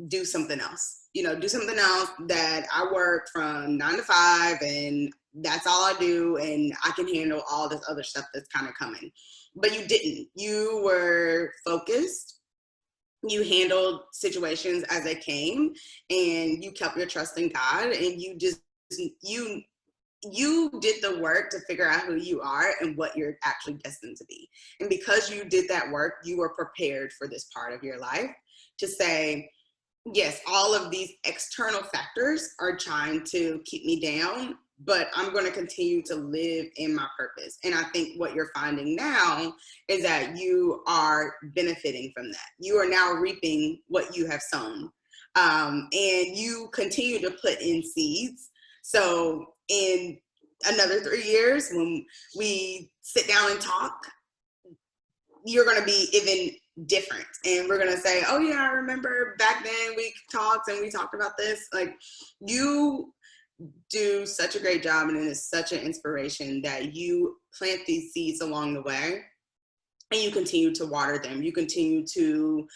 do something else. Do something else that I work from 9 to 5, and that's all I do, and I can handle all this other stuff that's kind of coming. But you didn't. You were focused. You handled situations as they came, and you kept your trust in God, and you you did the work to figure out who you are and what you're actually destined to be. And because you did that work, you were prepared for this part of your life to say, yes, all of these external factors are trying to keep me down, but I'm going to continue to live in my purpose. And I think what you're finding now is that you are benefiting from that. You are now reaping what you have sown. And you continue to put in seeds. So in another 3 years, when we sit down and talk, you're going to be even different, and we're going to say, oh yeah, I remember back then we talked and we talked about this. Like, you do such a great job, and it is such an inspiration that you plant these seeds along the way, and you continue to water them. You continue to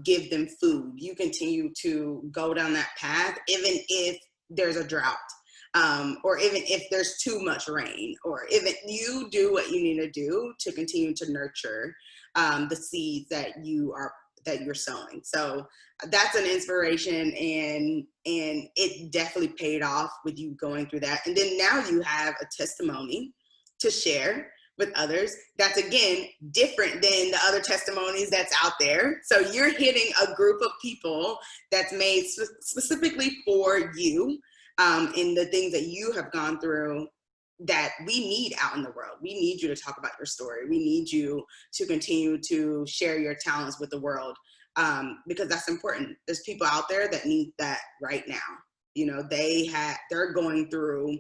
give them food. You continue to go down that path, even if there's a drought, or even if there's too much rain, or even you do what you need to do to continue to nurture the seeds that you're sowing. So that's an inspiration, and it definitely paid off with you going through that. And then now you have a testimony to share with others that's, again, different than the other testimonies that's out there. So you're hitting a group of people that's made specifically for you, in the things that you have gone through that we need out in the world. We need you to talk about your story. We need you to continue to share your talents with the world, because that's important. There's people out there that need that right now. They're going through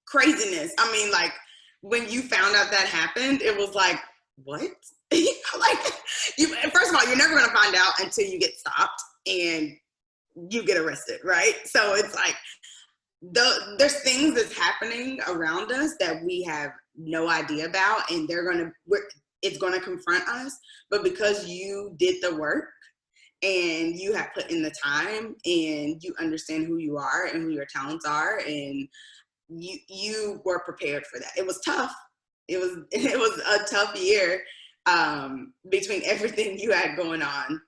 craziness. I mean, like, when you found out that happened, it was like, what? Like, first of all, you're never going to find out until you get stopped and you get arrested, right? So it's like, there's things that's happening around us that we have no idea about, and it's going to confront us. But because you did the work and you have put in the time and you understand who you are and who your talents are, and you were prepared for that. It was tough. It was a tough year, between everything you had going on,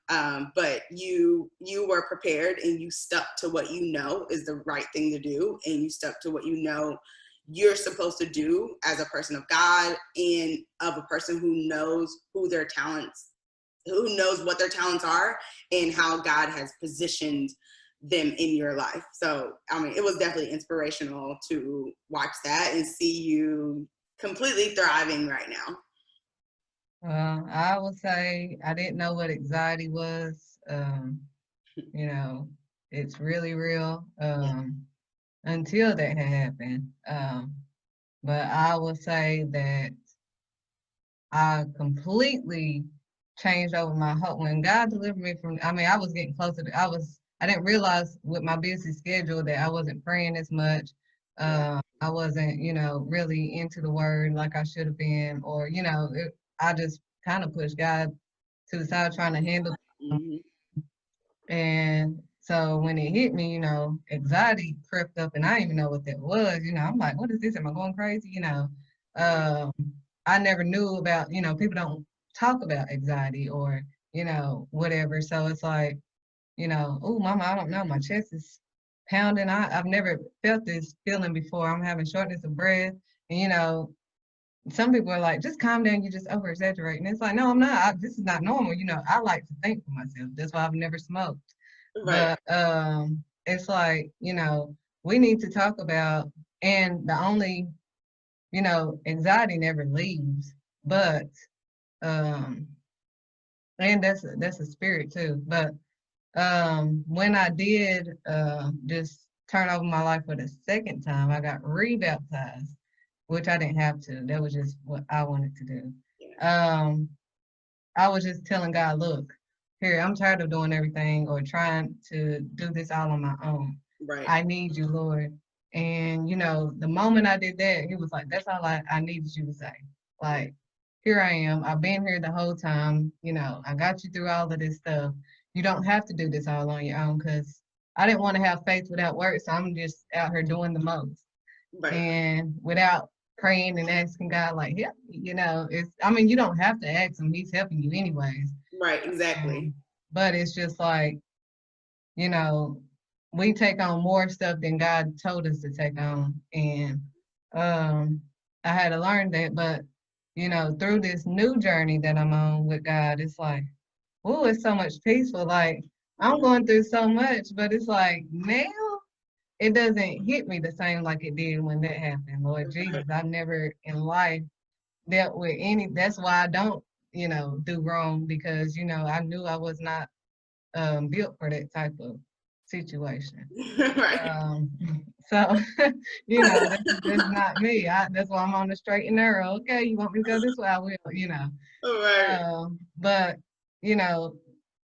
but you were prepared, and you stuck to what you know is the right thing to do, and you stuck to what you know you're supposed to do as a person of God, and of a person who knows what their talents are, and how God has positioned them in your life. So, I mean, it was definitely inspirational to watch that and see you completely thriving right now. I would say I didn't know what anxiety was. You know, it's really real, Yeah. until that had happened. But I would say that I completely changed over my hope when God delivered me from. I mean, I was getting closer to. I didn't realize with my busy schedule that I wasn't praying as much. Yeah. I wasn't, really into the word like I should have been, or I just kind of pushed God to the side trying to handle. Mm-hmm. And so when it hit me, anxiety crept up, and I didn't even know what that was. I'm like, what is this? Am I going crazy? Um, I never knew about, people don't talk about anxiety or, whatever. So it's like, oh, mama, I don't know. My chest is pounding. I've never felt this feeling before. I'm having shortness of breath. And, some people are like, just calm down. You just over exaggerating. It's like, no, I'm not. This is not normal. I like to think for myself. That's why I've never smoked. Right. But it's like, we need to talk about, and the only, anxiety never leaves, but um, and that's a spirit too. But when I did just turn over my life for the second time, I got rebaptized, which I didn't have to. That was just what I wanted to do. Yeah. Um, I was just telling God, look, here, I'm tired of doing everything or trying to do this all on my own. Right. I need you, Lord. And, the moment I did that, he was like, that's all I needed you to say. Like, here I am. I've been here the whole time. I got you through all of this stuff. You don't have to do this all on your own because I didn't want to have faith without works. So I'm just out here doing the most. Right. And without praying and asking God, like, help me, you don't have to ask him. He's helping you anyways. Right. Exactly. But it's just like, you know, we take on more stuff than God told us to take on. And I had to learn that. But, through this new journey that I'm on with God, it's like, oh, it's so much peaceful. Like, I'm going through so much, but it's like now it doesn't hit me the same like it did when that happened. Lord Jesus, I never in life dealt with any. That's why I don't, do wrong because, I knew I was not built for that type of situation. Right. Um, so, that's not me. That's why I'm on the straight and narrow. Okay, you want me to go this way? I will. Right. But you know,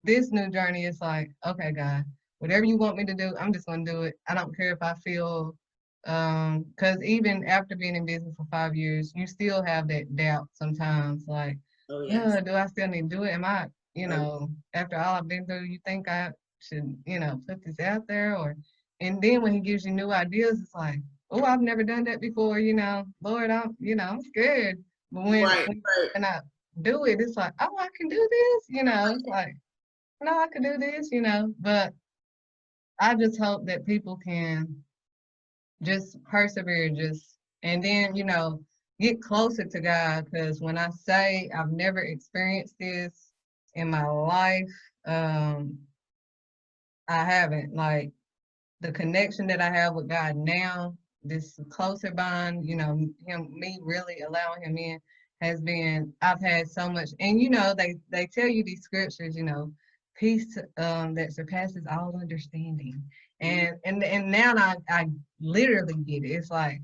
this new journey is like, okay, God, whatever you want me to do, I'm just gonna do it. I don't care if I feel, because even after being in business for 5 years, you still have that doubt sometimes. Like, Oh yes. do I still need to do it? Am I, Oh, after all I've been through, you think I should, put this out there? Or, and then when He gives you new ideas, it's like, oh, I've never done that before. Lord, I'm scared. But when right. when Right. when I do it, it's like, oh, I can do this. It's like, no, I can do this. But I just hope that people can just persevere, and then, get closer to God. Because when I say I've never experienced this in my life, um, I haven't. Like, the connection that I have with God now, this closer bond, me really allowing Him in has been, I've had so much. And, they tell you these scriptures, peace that surpasses all understanding. Mhm. And now I literally get it. It's like,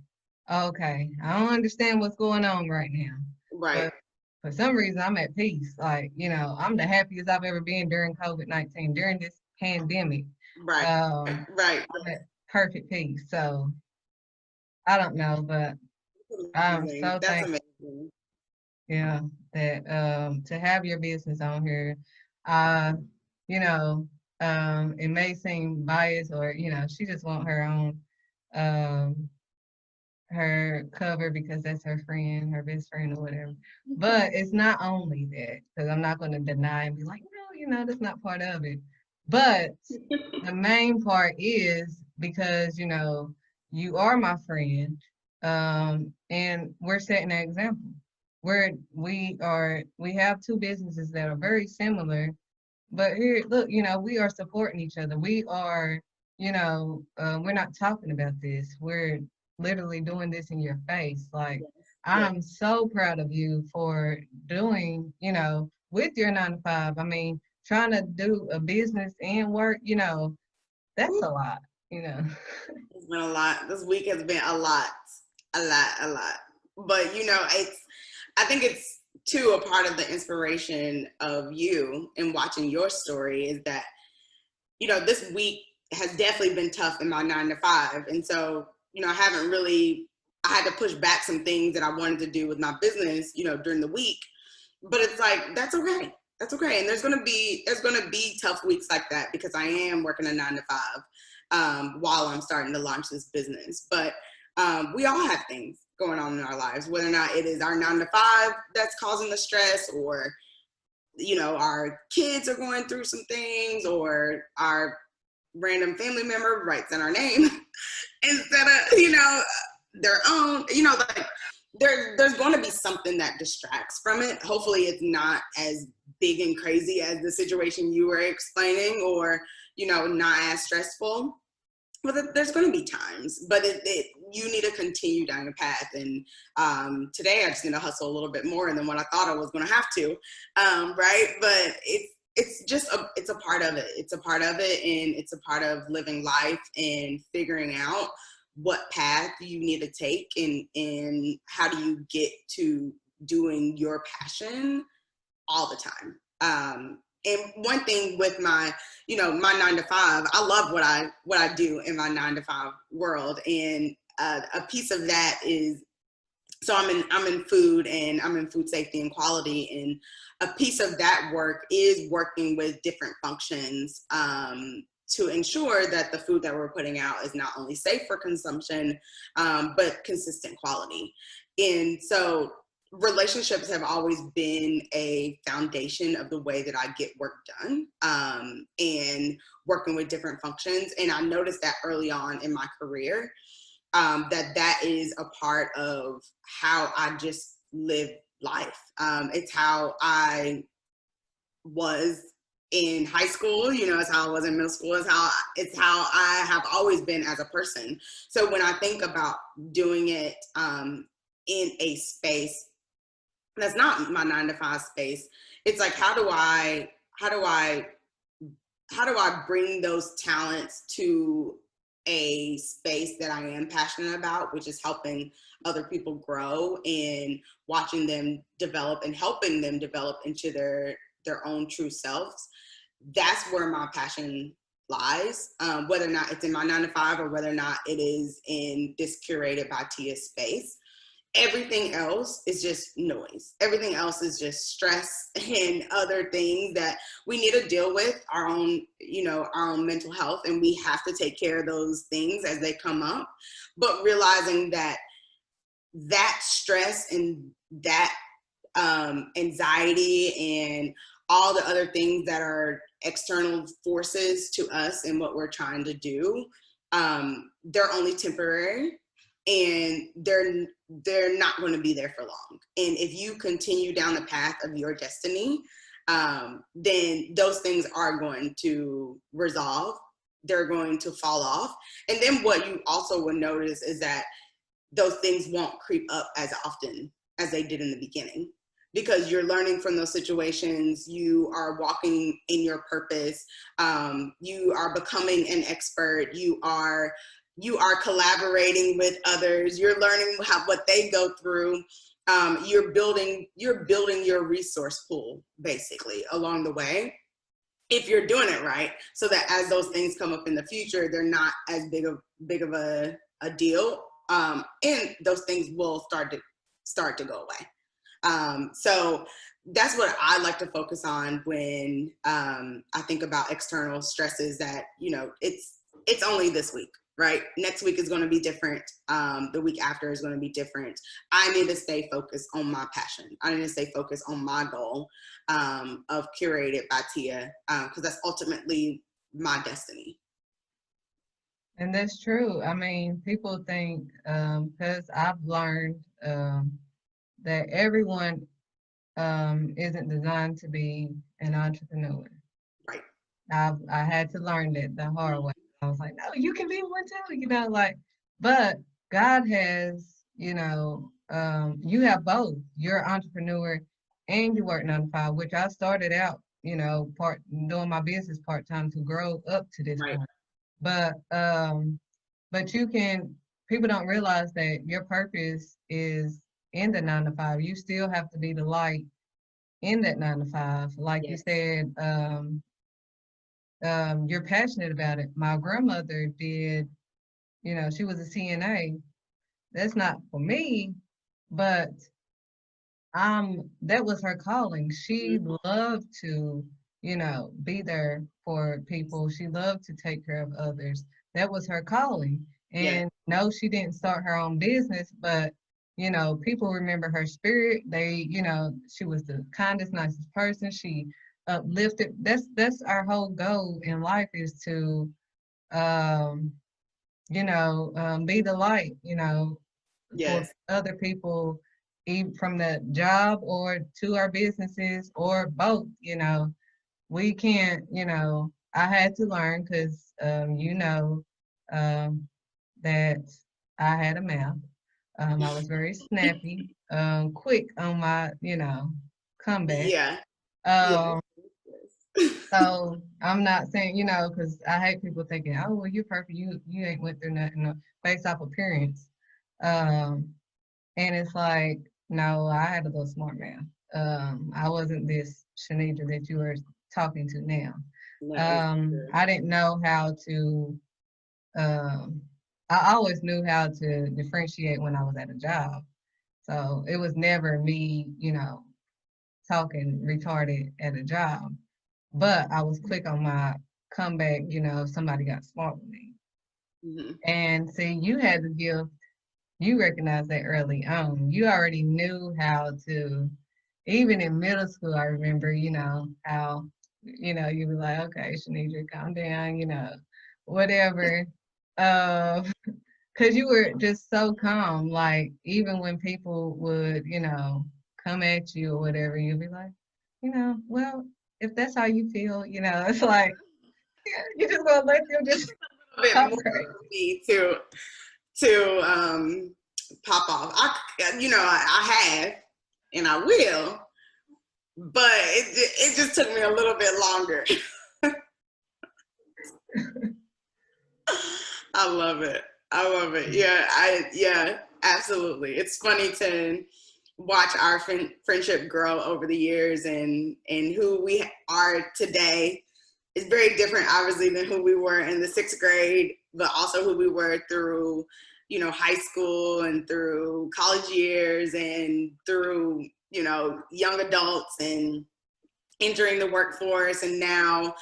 okay, I don't understand what's going on right now, Right. but for some reason I'm at peace. Like, I'm the happiest I've ever been during COVID-19, during this pandemic. Right, right. I'm at perfect peace. So I don't know, but I'm Amazing. so That's thankful, amazing. yeah, that to have your business on here. Uh, it may seem biased, or, she just want her own um her cover because that's her friend, her best friend or whatever. But it's not only that, because I'm not going to deny and be like, no, that's not part of it. But the main part is because, you are my friend, and we're setting an example. We have two businesses that are very similar, but here, look, we are supporting each other. We are, we're not talking about this. We're literally doing this in your face. Like, Yes. I'm so proud of you for doing, with your 9 to 5. I mean, trying to do a business and work, that's a lot, you know. It's been a lot. This week has been a lot, a lot, a lot. But I think it's too a part of the inspiration of you and watching your story is that, this week has definitely been tough in my 9 to 5. And so, I had to push back some things that I wanted to do with my business, during the week. But it's like, that's okay. That's okay. And there's gonna be tough weeks like that because I am working a 9 to 5 while I'm starting to launch this business. But we all have things going on in our lives, whether or not it is our 9 to 5 that's causing the stress, or our kids are going through some things, or our random family member writes in our name instead of their own. Like there's going to be something that distracts from it. Hopefully, it's not as big and crazy as the situation you were explaining, or not as stressful. But there's going to be times, but you need to continue down your path. And today I just need to hustle a little bit more than what I thought I was going to have to, right? But it's a part of it. It's a part of it, and it's a part of living life and figuring out what path you need to take, and how do you get to doing your passion all the time. And one thing with my 9 to 5, I love what I do in my 9 to 5 world. And a piece of that is, so I'm in food, and I'm in food safety and quality. And a piece of that work is working with different functions to ensure that the food that we're putting out is not only safe for consumption, but consistent quality. And so relationships have always been a foundation of the way that I get work done, and working with different functions. And I noticed that early on in my career, that is a part of how I just live life. It's how I was in high school, it's how I was in middle school, it's how I have always been as a person. So when I think about doing it in a space that's not my 9 to 5 space, it's like, how do I bring those talents to a space that I am passionate about, which is helping other people grow and watching them develop and helping them develop into their own true selves. That's where my passion lies, whether or not it's in my 9 to 5 or whether or not it is in this curated by Tia space. Everything else is just noise. Everything else is just stress and other things that we need to deal with, our own mental health, and we have to take care of those things as they come up. But realizing that stress and that anxiety and all the other things that are external forces to us and what we're trying to do, they're only temporary, and they're not going to be there for long. And if you continue down the path of your destiny, then those things are going to resolve. They're going to fall off. And then what you also will notice is that those things won't creep up as often as they did in the beginning, because you're learning from those situations. You are walking in your purpose. You are becoming an expert. You are collaborating with others. You're learning what they go through. you're building your resource pool basically along the way, if you're doing it right, so that as those things come up in the future, they're not as big of a deal, and those things will start to go away. So that's what I like to focus on when I think about external stresses. That it's only this week, right? Next week is going to be different. The week after is going to be different. I need to stay focused on my passion. I need to stay focused on my goal of Curated by Tia, because that's ultimately my destiny. And that's true. I mean, people think, because I've learned that everyone isn't designed to be an entrepreneur. Right. I had to learn that the hard way. I was like, no, you can be one too, like, but God has, you have both. You're an entrepreneur and you work 9 to 5, which I started out, doing my business part time to grow up to this Right. point. But you can, people don't realize that your purpose is in the 9 to 5. You still have to be the light in that 9 to 5. Like you Yes. said, you're passionate about it. My grandmother did, she was a CNA. That's not for me, but that was her calling. She Mhm. loved to, be there for people. She loved to take care of others. That was her calling. Yes. And no, she didn't start her own business, but people remember her spirit. She was the kindest, nicest person. She uplifted. That's our whole goal in life, is to um, be the light, for Yes. other people, even from the job or to our businesses or both. We can't, I had to learn because, um, that I had a mouth. I was very snappy, quick on my, comeback. Yeah. Yes. Um, Yes. so I'm not saying, because I hate people thinking, oh, well, you're perfect. You ain't went through nothing, based off appearance. Um, and it's like, no, I had a little smart mouth. I wasn't this Shanidra that you were talking to now. That is true. I didn't know how to. Um, I always knew how to differentiate when I was at a job. So it was never me, talking retarded at a job. But I was quick on my comeback, if somebody got smart with me. Mhm. And see, you had the gift, you recognized that early on. You already knew how to, even in middle school, I remember, how, you be like, okay, Shanidra, calm down, whatever. Uh, Cause you were just so calm. Like even when people would, come at you or whatever, you'd be like, well, if that's how you feel, it's like, yeah, you just gonna let them just A bit talk more crazy. for me to pop off. I have, and I will, but it just took me a little bit longer. I love it. I love it. Yeah, absolutely. It's funny to watch our friendship grow over the years, and who we are today is very different, obviously, than who we were in the 6th grade, but also who we were through, high school and through college years and through, young adults and entering the workforce. And now,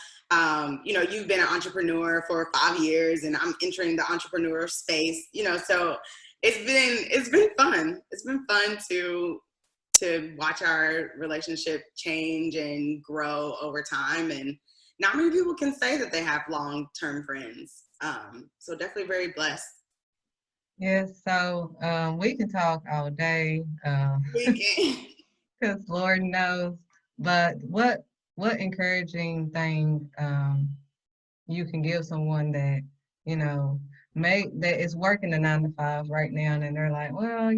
you've been an entrepreneur for 5 years and I'm entering the entrepreneur space, so it's been fun. It's been fun to watch our relationship change and grow over time. And not many people can say that they have long-term friends. So definitely very blessed. Yes, so we can talk all day, Weekend. because Lord knows. But what encouraging thing you can give someone that you know make that is working the 9 to 5 right now, and they're like, well, I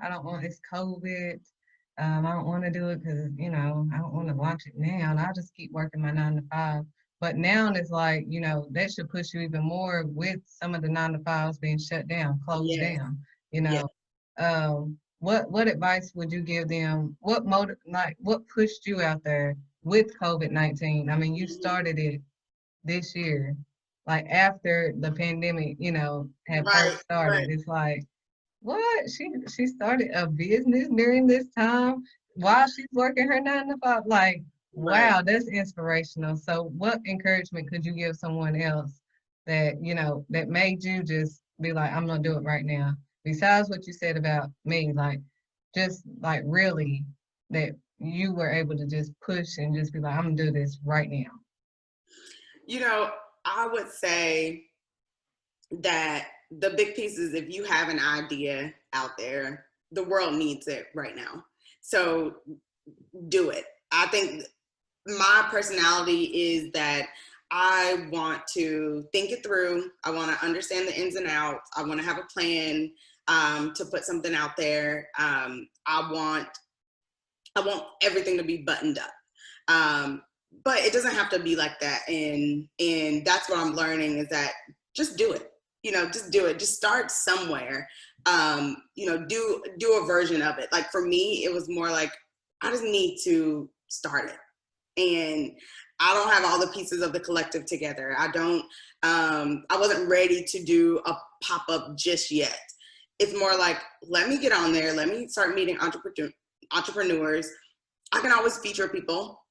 don't want, it's COVID. I don't want to do it because I don't want to launch it now, and I'll just keep working my 9 to 5. But now it's like, that should push you even more with some of the 9 to 5s being shut down, closed Yes. down. You Yes. know, what advice would you give them? What pushed you out there with COVID-19? I mean, you started it this year, like after the pandemic, had Right, first started. right, It's like, what? She started a business during this time while she's working her 9 to 5. Like, right. wow, that's inspirational. So what encouragement could you give someone else that, that made you just be like, I'm gonna do it right now? Besides what you said about me, like just like really that you were able to just push and just be like, I'm gonna do this right now. You know, I would say that the big piece is if you have an idea out there, the world needs it right now. So do it. I think my personality is that I want to think it through. I want to understand the ins and outs. I want to have a plan to put something out there. I want everything to be buttoned up. But it doesn't have to be like that. And that's what I'm learning is that just do it. Just do it. Just start somewhere. Do a version of it. Like for me, it was more like I just need to start it. And I don't have all the pieces of the collective together. I wasn't ready to do a pop-up just yet. It's more like, let me get on there. Let me start meeting entrepreneurs. I can always feature people,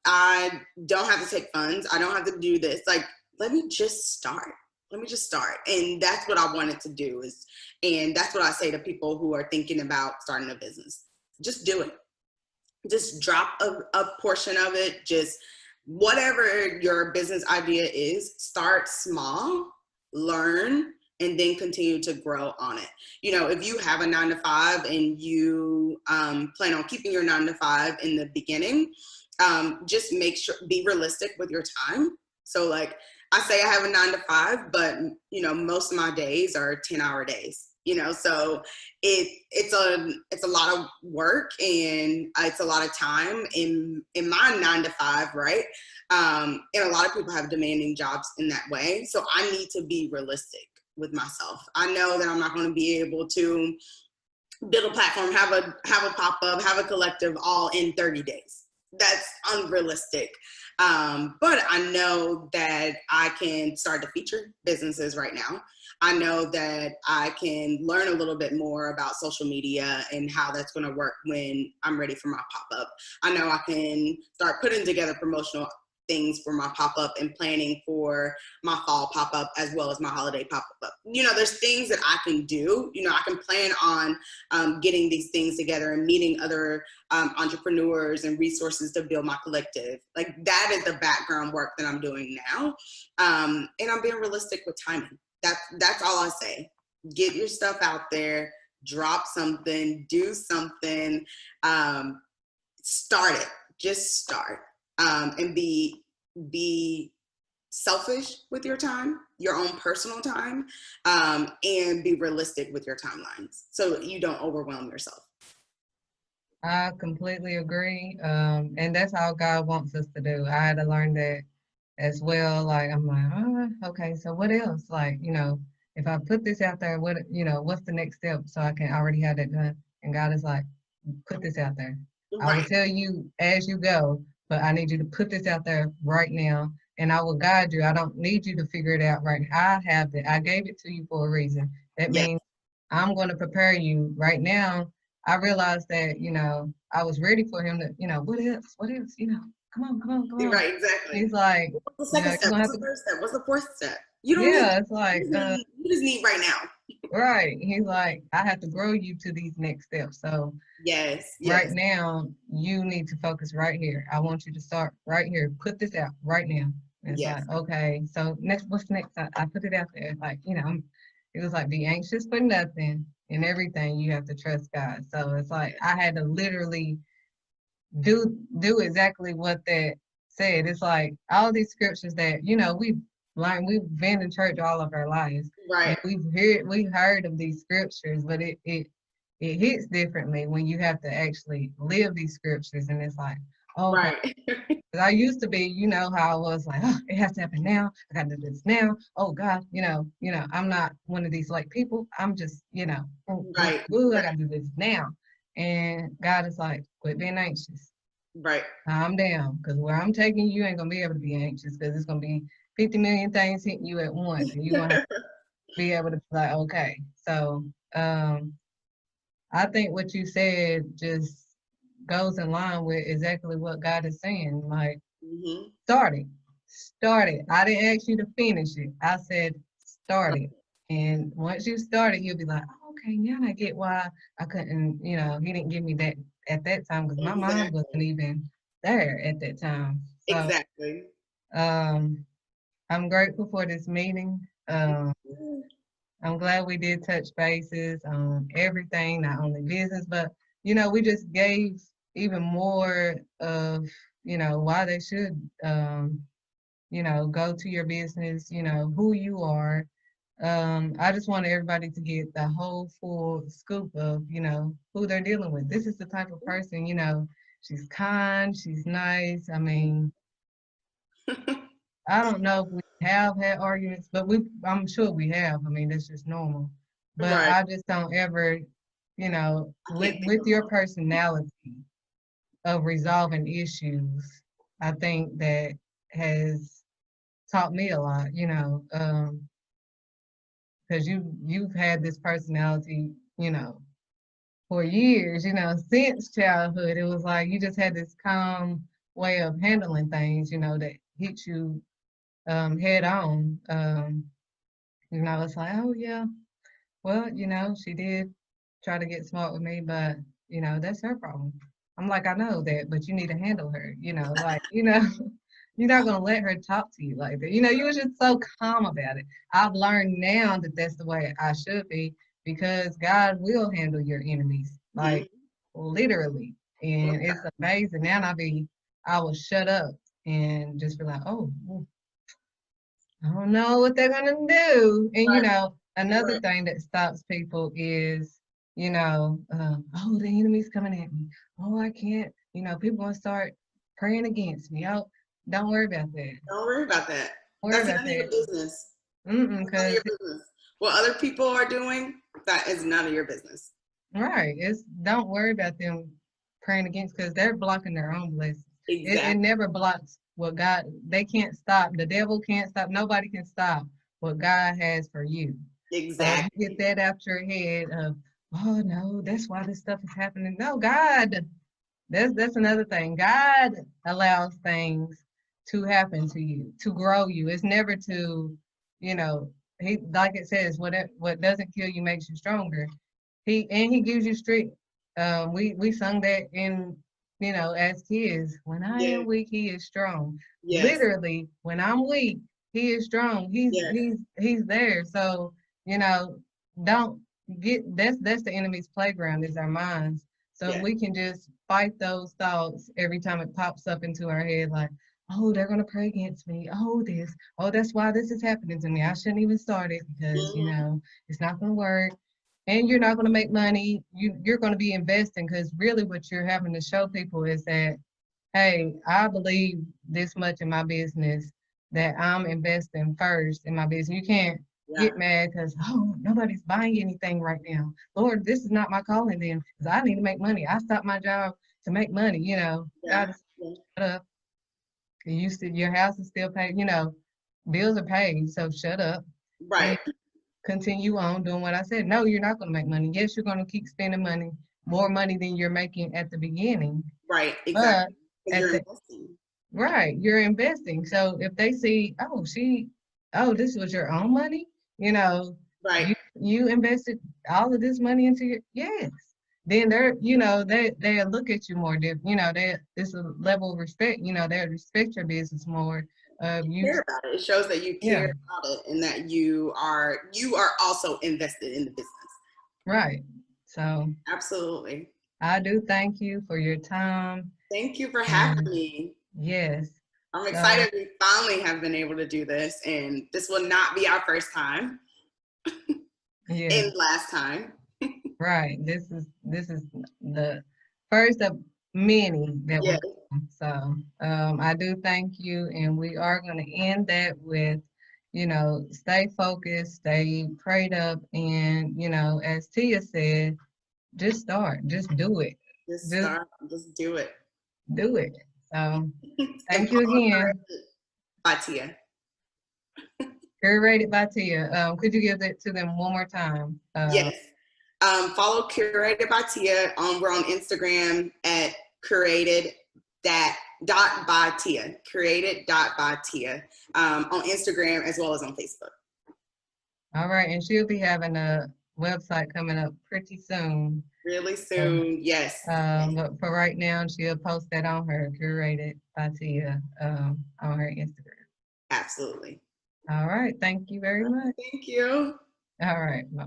I don't have to take funds. I don't have to do this. Like, let me just start. Let me just start. And that's what I wanted to do and that's what I say to people who are thinking about starting a business. Just do it. Just drop a portion of it. Just whatever your business idea is, start small, learn, and then continue to grow on it. If you have a 9 to 5 and you plan on keeping your 9 to 5 in the beginning, just make sure, be realistic with your time. So like I say I have a 9 to 5, but most of my days are 10-hour days. So it's a lot of work and it's a lot of time in my 9 to 5, right? And a lot of people have demanding jobs in that way. So I need to be realistic with myself. I know that I'm not going to be able to build a platform, have a pop-up, have a collective all in 30 days. That's unrealistic. But I know that I can start to feature businesses right now. I know that I can learn a little bit more about social media and how that's going to work when I'm ready for my pop-up. I know I can start putting together promotional things for my pop-up and planning for my fall pop-up as well as my holiday pop-up. There's things that I can do. I can plan on getting these things together and meeting other entrepreneurs and resources to build my collective. Like that is the background work that I'm doing now. And I'm being realistic with timing. That's all I say. Get your stuff out there, drop something, do something, start it. Just start. And be selfish with your time, your own personal time, and be realistic with your timelines so you don't overwhelm yourself. I completely agree. And that's how God wants us to do. I had to learn that as well. Like, I'm like, okay, so what else? Like, if I put this out there, what's the next step so I can already have that done? And God is like, put this out there. I will Right. tell you as you go, but I need you to put this out there right now and I will guide you. I don't need you to figure it out right now. I have it. I gave it to you for a reason. That Yeah. means I'm going to prepare you right now. I realized that, I was ready for him to, what else? What else? Come on, come on, come on. Right. Exactly. He's like, What's the second you're step? gonna What's have the to, third step? What's the fourth step? You don't need. yeah, it's like, You just need right now. right. He's like, I have to grow you to these next steps. So Yes. right Yes. now, you need to focus right here. I want you to start right here. Put this out right now. And it's Yes. like, okay, so what's next? I put it out there. Like, it was like, be anxious for nothing and everything. You have to trust God. So it's like, I had to literally do exactly what that said. It's like all these scriptures that, we've learned, we've been in church all of our lives. Right. And we heard of these scriptures, but it hits differently when you have to actually live these scriptures. And it's like, Okay. Right. 'Cause I used to be, you know how I was like, oh, it has to happen now. I got to do this now. Oh God, I'm not one of these like people. I'm just, Right. ooh, I Right. got to do this now. And God is like, quit being anxious. Right. Calm down, because where I'm taking you, you ain't gonna be able to be anxious because it's gonna be 50 million things hitting you at once, and you're gonna have to be able to be like, okay. So I think what you said just goes in line with exactly what God is saying. Like, Hmm. start it. Start it. I didn't ask you to finish it. I said start it. And once you start it, you'll be like, oh, okay, now I get why I couldn't, he didn't give me that at that time because my mind wasn't Exactly. even there at that time. So Exactly. um, I'm grateful for this meeting. I'm glad we did touch bases on everything, not only business, but we just gave even more of, why they should go to your business, who you are. I just want everybody to get the whole full scoop of, who they're dealing with. This is the type of person, she's kind, she's nice. I mean, I don't know if we have had arguments, but I'm sure we have. I mean, that's just normal. But Right. I just don't ever, I with can't think with of your one. personality of resolving issues, I think that has taught me a lot, because you've had this personality, for years, since childhood. It was like you just had this calm way of handling things, that hit you head on. It's like, oh yeah, well, she did try to get smart with me, but that's her problem. I'm like, I know that, but you need to handle her, you're not gonna let her talk to you like that. You was just so calm about it. I've learned now that that's the way I should be because God will handle your enemies, like Mhm. literally. And it's amazing. Now I will shut up and just be like, oh, I don't know what they're gonna do. And Right. another Right. thing that stops people is, oh, the enemy's coming at me. Oh, I can't. People gonna start praying against me. Oh, don't worry about that. Don't worry about that. Don't worry That's about none of your that. business. Mm-mm, That's none of cause your business. What other people are doing, that is none of your business. right, it's don't worry about them praying against because they're blocking their own blessings. It Exactly. never blocks what God. They can't stop. The devil can't stop. Nobody can stop what God has for you. So if you get Exactly. that out your head of, oh no, that's why this stuff is happening. No, God, that's another thing. God allows things to happen to you, to grow you. It's never to, you know, he like it says, what doesn't kill you makes you stronger. He gives you strength. We sung that in, as kids. When I Yeah. am weak, he is strong. Yes. Literally, when I'm weak, he is strong. He's Yes. he's he's there. So, you know, don't that's the enemy's playground is our minds. So if Yes. we can just fight those thoughts every time it pops up into our head, like, oh, they're gonna pray against me. Oh, that's why this is happening to me. I shouldn't even start it because, Hmm. it's not gonna work and you're not going to make money. You're going to be investing because really what you're having to show people is that, hey, I believe this much in my business that I'm investing first in my business. You can't Yeah. get mad because, oh, nobody's buying anything right now. Lord, this is not my calling then because I need to make money. I stopped my job to make money. Yeah. God is Yeah. shut up. Your house is still paid. Bills are paid. So shut up. Right. Continue on doing what I said. No, you're not going to make money. Yes, you're going to keep spending money, more money than you're making at the beginning, Right. but Exactly. Because at you're the investing. right, you're investing. So if they see, oh, this was your own money, Right. you invested all of this money into your yes. Then they look at you more different. They it's a level of respect. They respect your business more. You Care about it. It shows that you yeah, care about it and that you are also invested in the business. right. So Absolutely. I do thank you for your time. Thank you for having And me. yes, I'm so excited we finally have been able to do this, and this will not be our first time yeah, and last time. right. This is the first of many that we're Yes. So I do thank you, and we are going to end that with, stay focused, stay prayed up, and as Tia said, just start, just do it, Just just start, just do it. do it. So And thank you follow again. by Tia. Curated by Tia. Could you give that to them one more time? Yes. Follow Curated by Tia. We're on Instagram at curated that dot by Tia. Curated dot by Tia. On Instagram as well as on Facebook. All right, and she'll be having a website coming up pretty soon. Really soon, yes. But for right now, she'll post that on her Curated by Tia on her Instagram. Absolutely. All right, thank you very much. Thank you. All right, bye.